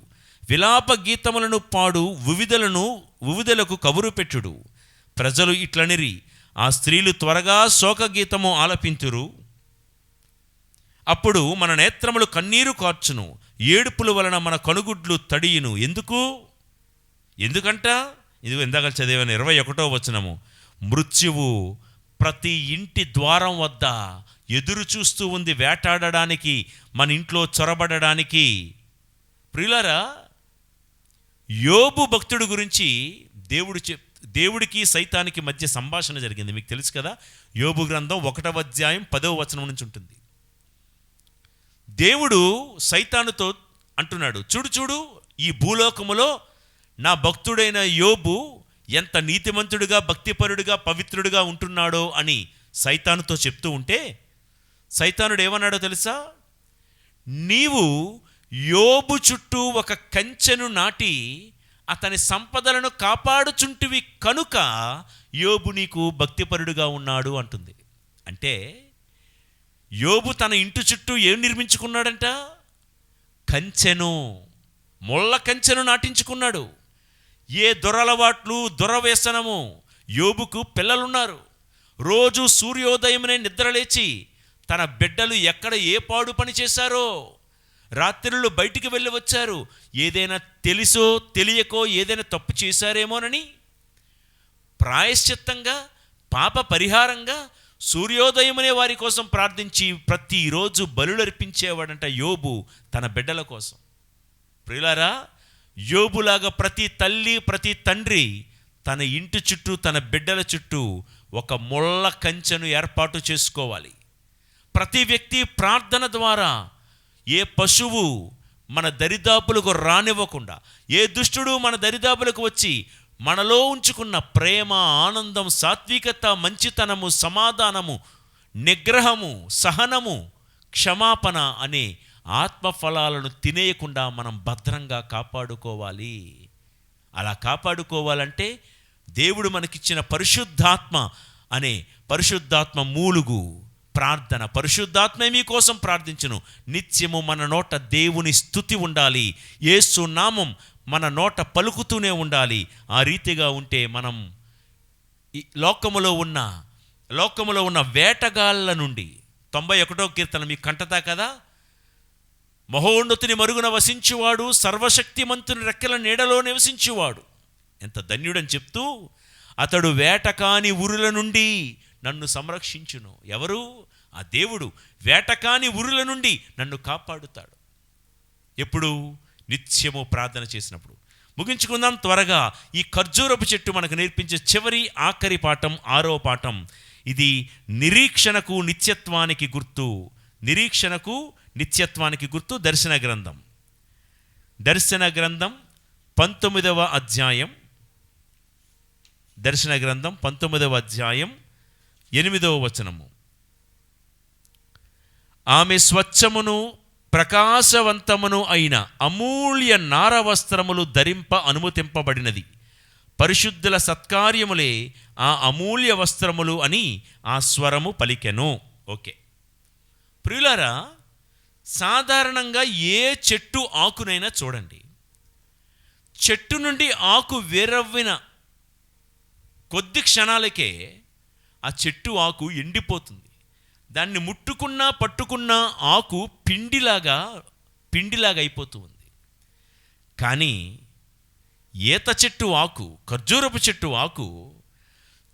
Speaker 1: విలాప గీతములను పాడు వివిధలకు కబురు పెట్టుడు. ప్రజలు ఇట్లనిరి, ఆ స్త్రీలు త్వరగా శోక గీతము ఆలపింతురు. అప్పుడు మన నేత్రములు కన్నీరు కార్చును, ఏడుపుల వలన మన కనుగుడ్లు తడియును. ఎందుకంట ఇదిగో ఇందాక చదివాను 21వ వచనము. మృత్యువు ప్రతి ఇంటి ద్వారం వద్ద ఎదురు చూస్తూ ఉంది వేటాడడానికి, మన ఇంట్లో చొరబడడానికి. ప్రియులారా, యోబు భక్తుడి గురించి దేవుడికి సైతానికి మధ్య సంభాషణ జరిగింది. మీకు తెలుసు కదా. యోబు గ్రంథం 1వ అధ్యాయం 10వ వచనం నుంచి ఉంటుంది. దేవుడు సైతానుతో అంటున్నాడు, చూడు ఈ భూలోకములో నా భక్తుడైన యోబు ఎంత నీతిమంతుడిగా, భక్తిపరుడిగా, పవిత్రుడిగా ఉంటున్నాడో అని సైతానుతో చెప్తూ ఉంటే, సైతానుడు ఏమన్నాడో తెలుసా? నీవు యోబు చుట్టూ ఒక కంచెను నాటి అతని సంపదలను కాపాడుచుంటివి కనుక యోబు నీకు భక్తిపరుడుగా ఉన్నాడు అంటుంది. అంటే యోబు తన ఇంటి చుట్టూ ఏం నిర్మించుకున్నాడంట? కంచెను, ముళ్ళ కంచెను నాటించుకున్నాడు. ఏ దురలవాట్లు, దురవ్యసనము. యోబుకు పిల్లలున్నారు. రోజు సూర్యోదయమునే నిద్రలేచి తన బిడ్డలు ఎక్కడ ఏ పాడు పని చేశారో, రాత్రులు బయటికి వెళ్ళి వచ్చారు, ఏదైనా తెలుసో తెలియకో ఏదైనా తప్పు చేశారేమోనని ప్రాయశ్చిత్తంగా, పాప పరిహారంగా సూర్యోదయమునే వారి కోసం ప్రార్థించి ప్రతిరోజు బలులర్పించేవాడంట యోబు తన బిడ్డల కోసం. ప్రియులారా, యోబులాగా ప్రతి తల్లి ప్రతి తండ్రి తన ఇంటి చుట్టూ తన బిడ్డల చుట్టూ ఒక ముళ్ళ కంచెను ఏర్పాటు చేసుకోవాలి. ప్రతి వ్యక్తి ప్రార్థన ద్వారా ఏ పశువు మన దరిదాపులకు రానివ్వకుండా, ఏ దుష్టుడు మన దరిదాపులకు వచ్చి మనలో ఉంచుకున్న ప్రేమ, ఆనందం, సాత్వికత, మంచితనము, సమాధానము, నిగ్రహము, సహనము, క్షమాపణ అనే ఆత్మఫలాలను తినేయకుండా మనం భద్రంగా కాపాడుకోవాలి. అలా కాపాడుకోవాలంటే దేవుడు మనకిచ్చిన పరిశుద్ధాత్మ అనే పరిశుద్ధాత్మ మూలుగు ప్రార్థన, పరిశుద్ధాత్మే మీకోసం ప్రార్థించును, నిత్యము మన నోట దేవుని స్తుతి ఉండాలి, యేసు నామం మన నోట పలుకుతూనే ఉండాలి. ఆ రీతిగా ఉంటే మనం ఈ లోకములో ఉన్న వేటగాళ్ళ నుండి 91వ కీర్తన మీకు కంటతా కదా, మహోన్నతుని మరుగున వసించువాడు, సర్వశక్తిమంతుని రెక్కల నీడలో నివసించువాడు ఎంత ధన్యుడని చెప్తూ, అతడు వేటకాని ఉరుల నుండి నన్ను సంరక్షించును. ఎవరు? ఆ దేవుడు వేటకాని ఉరుల నుండి నన్ను కాపాడుతాడు. ఎప్పుడు? నిత్యము ప్రార్థన చేసినప్పుడు. ముగించుకుందాం త్వరగా. ఈ ఖర్జూరపు చెట్టు మనకు నేర్పించే ఆఖరి పాఠం, 6వ పాఠం. ఇది నిరీక్షణకు నిత్యత్వానికి గుర్తు. నిరీక్షణకు నిత్యత్వానికి గుర్తు. దర్శన గ్రంథం 19వ అధ్యాయం. దర్శన గ్రంథం 19వ అధ్యాయం 8వ వచనము. ఆమె స్వచ్ఛమును ప్రకాశవంతమును అయిన అమూల్య నారవస్త్రములు ధరింప అనుమతింపబడినది. పరిశుద్ధుల సత్కార్యములే ఆ అమూల్య వస్త్రములు అని ఆ స్వరము పలికెను. ఓకే ప్రియులారా, సాధారణంగా ఏ చెట్టు ఆకునైనా చూడండి, చెట్టు నుండి ఆకు వేరవ్విన కొద్ది క్షణాలకే ఆ చెట్టు ఆకు ఎండిపోతుంది. దాన్ని ముట్టుకున్నా పట్టుకున్నా ఆకు పిండిలాగా అయిపోతూ ఉంది. కానీ ఈత చెట్టు ఆకు, ఖర్జూరపు చెట్టు ఆకు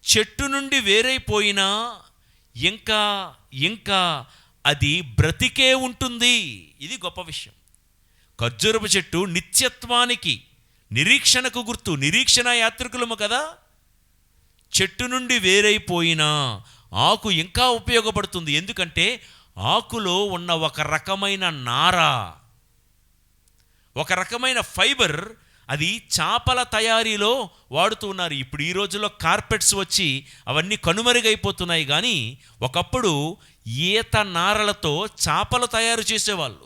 Speaker 1: చెట్టు నుండి వేరైపోయినా ఇంకా అది బ్రతికే ఉంటుంది. ఇది గొప్ప విషయం. ఖర్జూరపు చెట్టు నిత్యత్వానికి, నిరీక్షణకు గుర్తు. నిరీక్షణ యాత్రికులము కదా. చెట్టు నుండి వేరైపోయినా ఆకు ఇంకా ఉపయోగపడుతుంది. ఎందుకంటే ఆకులో ఉన్న ఒక రకమైన నార, ఒక రకమైన ఫైబర్, అది చేపల తయారీలో వాడుతూ ఉన్నారు. ఇప్పుడు ఈ రోజుల్లో కార్పెట్స్ వచ్చి అవన్నీ కనుమరుగైపోతున్నాయి. కానీ ఒకప్పుడు ఈత నారలతో చేపలు తయారు చేసేవాళ్ళు.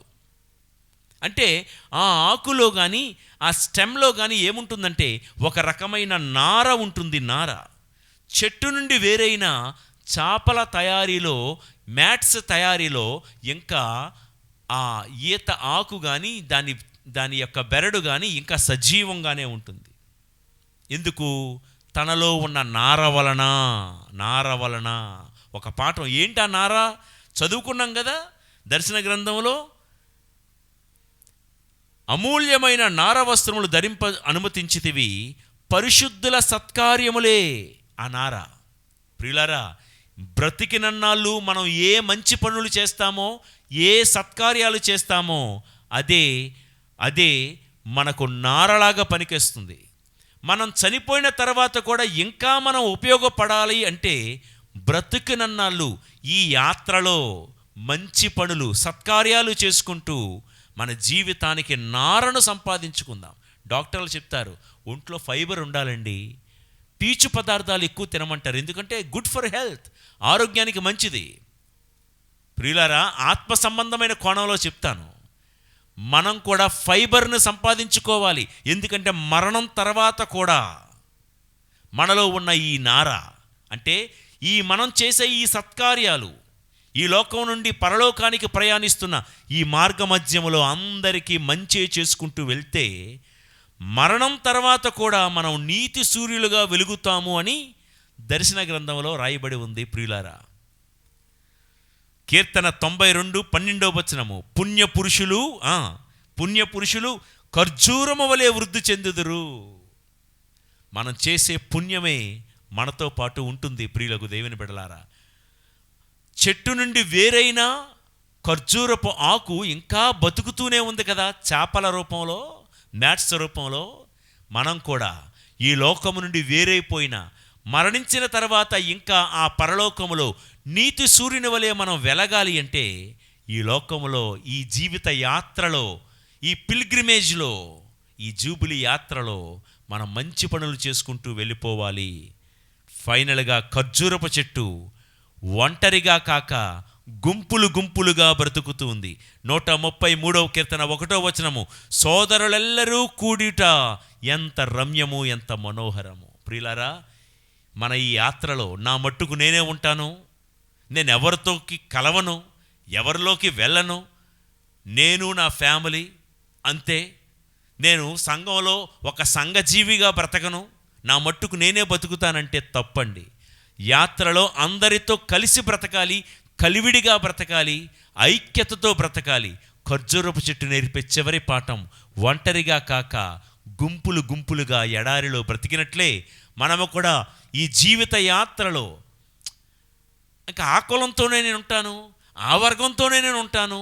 Speaker 1: అంటే ఆ ఆకులో కానీ ఆ స్టెమ్లో కానీ ఏముంటుందంటే ఒక రకమైన నార ఉంటుంది. నార చెట్టు నుండి వేరైన చేపల తయారీలో, మ్యాట్స్ తయారీలో ఇంకా ఆ ఈత ఆకు కానీ దాని యొక్క బెరడు కానీ ఇంకా సజీవంగానే ఉంటుంది. ఎందుకు? తనలో ఉన్న నార వలన. ఒక పాఠం ఏంటి ఆ నార? చదువుకున్నాం కదా దర్శన గ్రంథంలో. అమూల్యమైన నార వస్త్రములు ధరింప అనుమతించితివి, పరిశుద్ధుల సత్కార్యములే ఆ నార. ప్రియులారా, బ్రతికినన్నాళ్ళు మనం ఏ మంచి పనులు చేస్తామో, ఏ సత్కార్యాలు చేస్తామో అదే మనకు నారలాగా పనికేస్తుంది. మనం చనిపోయిన తర్వాత కూడా ఇంకా మనం ఉపయోగపడాలి అంటే బ్రతికినన్నాళ్ళు ఈ యాత్రలో మంచి పనులు, సత్కార్యాలు చేసుకుంటూ మన జీవితానికి నారను సంపాదించుకుందాం. డాక్టర్లు చెప్తారు ఒంట్లో ఫైబర్ ఉండాలండి, పీచు పదార్థాలు ఎక్కువ తినమంటారు. ఎందుకంటే గుడ్ ఫర్ హెల్త్, ఆరోగ్యానికి మంచిది. ప్రియులారా, ఆత్మ సంబంధమైన కోణంలో చెప్తాను, మనం కూడా ఫైబర్ను సంపాదించుకోవాలి. ఎందుకంటే మరణం తర్వాత కూడా మనలో ఉన్న ఈ నార, అంటే మనం చేసే ఈ సత్కార్యాలు, ఈ లోకం నుండి పరలోకానికి ప్రయాణిస్తున్న ఈ మార్గ మధ్యములో అందరికీ మంచి చేసుకుంటూ వెళ్తే మరణం తర్వాత కూడా మనం నీతి సూర్యులుగా వెలుగుతాము అని దర్శన గ్రంథంలో రాయబడి ఉంది. ప్రియులారా, కీర్తన 92:12 వచనము, పుణ్యపురుషులు ఖర్జూరము వలె వృద్ధి చెందుదురు. మనం చేసే పుణ్యమే మనతో పాటు ఉంటుంది. ప్రియులకు దేవుని బిడ్డలారా, చెట్టు నుండి వేరైన ఖర్జూరపు ఆకు ఇంకా బతుకుతూనే ఉంది కదా చేపల రూపంలో. మ్యాట్ స్వరూపంలో మనం కూడా ఈ లోకము నుండి వేరైపోయిన, మరణించిన తర్వాత ఇంకా ఆ పరలోకములో నీతి సూర్యుని వలె మనం వెలగాలి అంటే ఈ లోకములో, ఈ జీవిత యాత్రలో, ఈ పిల్గ్రిమేజ్లో, ఈ జూబిలీ యాత్రలో మనం మంచి పనులు చేసుకుంటూ వెళ్ళిపోవాలి. ఫైనల్గా ఖర్జూరపు చెట్టు ఒంటరిగా కాక గుంపులు గుంపులుగా బ్రతుకుతూ ఉంది. 133వ కీర్తన 1వ వచనము, సోదరులెల్లరూ కూడిట ఎంత రమ్యము, ఎంత మనోహరము. ప్రియులారా, మన ఈ యాత్రలో నా మట్టుకు నేనే ఉంటాను, నేను ఎవరితోకి కలవను, ఎవరిలోకి వెళ్ళను, నేను నా ఫ్యామిలీ అంతే. నేను సంఘంలో ఒక సంఘజీవిగా బ్రతకను, నా మట్టుకు నేనే బతుకుతానంటే తప్పండి. యాత్రలో అందరితో కలిసి బ్రతకాలి, కలివిడిగా బ్రతకాలి, ఐక్యతతో బ్రతకాలి. ఖర్జూరపు చెట్టు నేర్పే చివరి పాఠం, ఒంటరిగా కాక గుంపులు గుంపులుగా ఎడారిలో బ్రతికినట్లే మనము కూడా ఈ జీవిత యాత్రలో ఇంకా ఆ కులంతోనే నేను ఉంటాను, ఆ వర్గంతోనే నేను ఉంటాను,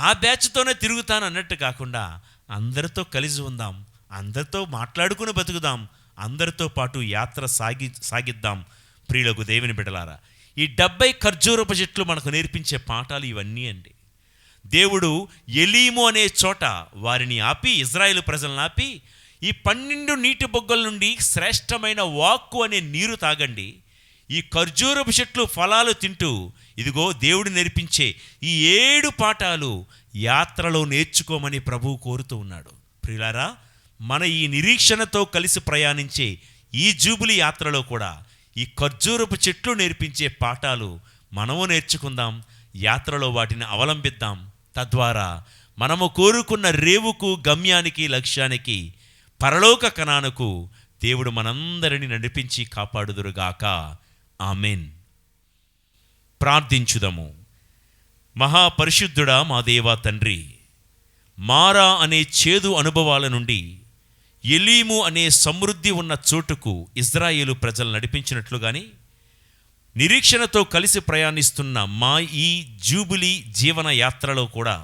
Speaker 1: ఆ బ్యాచ్తోనే తిరుగుతాను అన్నట్టు కాకుండా అందరితో కలిసి ఉందాం, అందరితో మాట్లాడుకుని బతుకుదాం, అందరితో పాటు యాత్ర సాగిద్దాం. ప్రియులకు దేవుని బిడ్డలారా, ఈ 70 ఖర్జూరపు చెట్లు మనకు నేర్పించే పాఠాలు ఇవన్నీ అండి. దేవుడు ఎలీము అనే చోట వారిని ఆపి, ఇజ్రాయేలు ప్రజలను ఆపి, ఈ 12 నీటి బొగ్గల నుండి శ్రేష్టమైన వాక్కు అనే నీరు తాగండి, ఈ ఖర్జూరపు చెట్లు ఫలాలు తింటూ ఇదిగో దేవుడు నేర్పించే ఈ 7 పాఠాలు యాత్రలో నేర్చుకోమని ప్రభువు కోరుతూ ఉన్నాడు. ప్రియులారా, మన ఈ నిరీక్షణతో కలిసి ప్రయాణించే ఈ జూబిలీ యాత్రలో కూడా ఈ ఖర్జూరపు చెట్లు నేర్పించే పాఠాలు మనము నేర్చుకుందాం, యాత్రలో వాటిని అవలంబిద్దాం. తద్వారా మనము కోరుకున్న రేవుకు, గమ్యానికి, లక్ష్యానికి, పరలోక కణానికి దేవుడు మనందరినీ నడిపించి కాపాడుదురుగాక. ఆమెన్. ప్రార్థించుదము. మహాపరిశుద్ధుడా మా దేవా తండ్రి, మారా అనే చేదు అనుభవాల నుండి ఎలీము అనే సమృద్ధి ఉన్న చోటుకు ఇజ్రాయేలు ప్రజలు నడిపించినట్లుగాని, నిరీక్షణతో కలిసి ప్రయాణిస్తున్న మా ఈ జూబిలీ జీవన యాత్రలో కూడా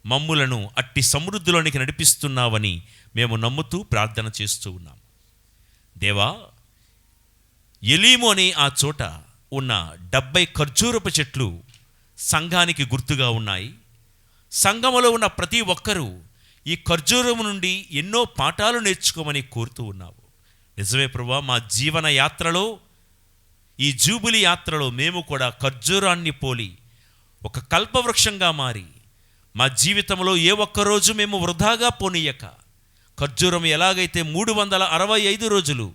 Speaker 1: మమ్ములను అట్టి సమృద్ధిలోనికి నడిపిస్తున్నావని మేము నమ్ముతూ ప్రార్థన చేస్తూ ఉన్నాం. దేవా, ఎలీము అనే ఆ చోట ఉన్న 70 ఖర్జూరపు చెట్లు సంఘానికి గుర్తుగా ఉన్నాయి. సంఘములో ఉన్న ప్రతి ఒక్కరూ ఈ ఖర్జూరము నుండి ఎన్నో పాఠాలు నేర్చుకోమని కోరుతూ ఉన్నావు. నిజమే ప్రభువా, మా జీవన యాత్రలో, ఈ జూబిలీ యాత్రలో మేము కూడా ఖర్జూరాన్ని పోలి ఒక కల్పవృక్షంగా మారి మా జీవితంలో ఏ ఒక్కరోజు మేము వృధాగా పోనీయక, ఖర్జూరం ఎలాగైతే 365 రోజులు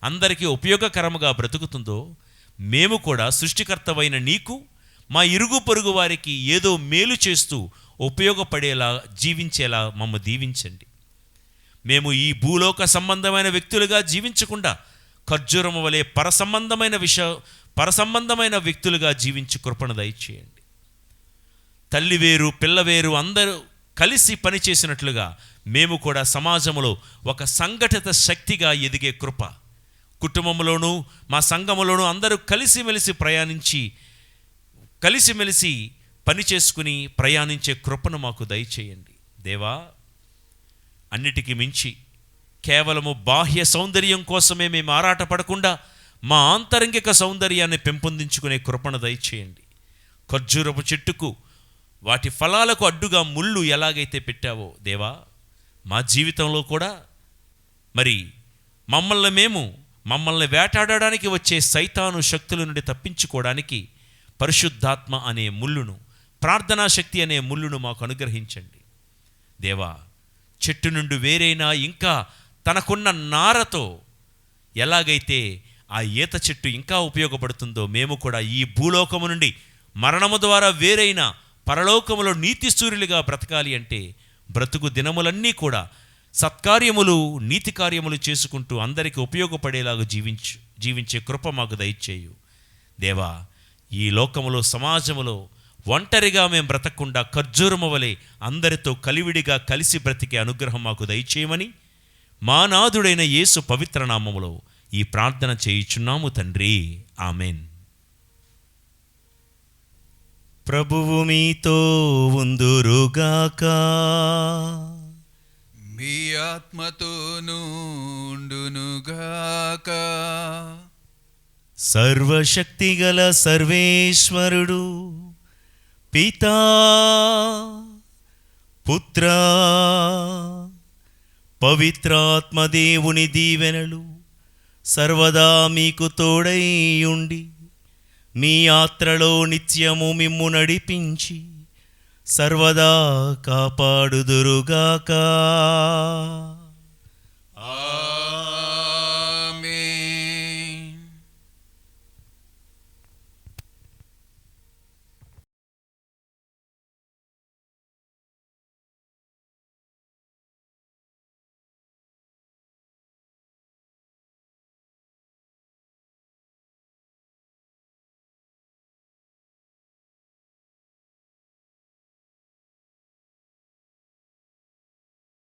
Speaker 1: అందరికీ ఉపయోగకరముగా బ్రతుకుతుందో, మేము కూడా సృష్టికర్తవైన నీకు, మా ఇరుగు పొరుగు వారికి ఏదో మేలు చేస్తూ ఉపయోగపడేలా జీవించేలా మమ్మ దీవించండి. మేము ఈ భూలోక సంబంధమైన వ్యక్తులుగా జీవించకుండా ఖర్జూరము వలె పరసంబంధమైన వ్యక్తులుగా జీవించి కృపణ దయచేయండి. తల్లి వేరు, పిల్ల వేరు అందరూ కలిసి పనిచేసినట్లుగా మేము కూడా సమాజంలో ఒక సంఘటిత శక్తిగా ఎదిగే కృప, కుటుంబంలోనూ మా సంఘములోనూ అందరూ కలిసిమెలిసి ప్రయాణించి కలిసిమెలిసి పని చేసుకుని ప్రయాణించే కృపను మాకు దయచేయండి. దేవా, అన్నిటికీ మించి కేవలము బాహ్య సౌందర్యం కోసమే మేము ఆరాటపడకుండా మా ఆంతరంగిక సౌందర్యాన్ని పెంపొందించుకునే కృపను దయచేయండి. ఖర్జూరపు చెట్టుకు వాటి ఫలాలకు అడ్డుగా ముళ్ళు ఎలాగైతే పెట్టావో దేవా, మా జీవితంలో కూడా మరి మమ్మల్ని వేటాడడానికి వచ్చే సైతాను శక్తుల నుండి తప్పించుకోవడానికి పరిశుద్ధాత్మ అనే ముళ్ళును, ప్రార్థనా శక్తి అనే ముళ్ళును మాకు అనుగ్రహించండి. దేవా, చెట్టు నుండి వేరైనా ఇంకా తనకున్న నారతో ఎలాగైతే ఆ ఈత చెట్టు ఇంకా ఉపయోగపడుతుందో, మేము కూడా ఈ భూలోకము నుండి మరణము ద్వారా వేరైన పరలోకములో నీతి సూర్యులుగా బ్రతకాలి అంటే బ్రతుకు దినములన్నీ కూడా సత్కార్యములు, నీతి కార్యములు చేసుకుంటూ అందరికీ ఉపయోగపడేలాగా జీవించే కృప మాకు దయచేయు. దేవా, ఈ లోకములో, సమాజములో ఒంటరిగా మేము బ్రతకకుండా ఖర్జూరము వలె అందరితో కలివిడిగా కలిసి బ్రతికే అనుగ్రహం మాకు దయచేయమని మా నాథుడైన యేసు పవిత్ర నామములో ఈ ప్రార్థన చేయుచున్నాము తండ్రి. ఆమెన్. ప్రభువు మీతో ఉందురుగాక.
Speaker 2: మీ ఆత్మతోనూ ఉండునుగాక.
Speaker 1: సర్వశక్తిగల సర్వేశ్వరుడు పితా పుత్ర పవిత్రాత్మదేవుని దీవెనలు సర్వదా మీకు తోడై ఉండి మీ యాత్రలో నిత్యము మిమ్ము నడిపించి సర్వదా కాపాడుదురుగాక.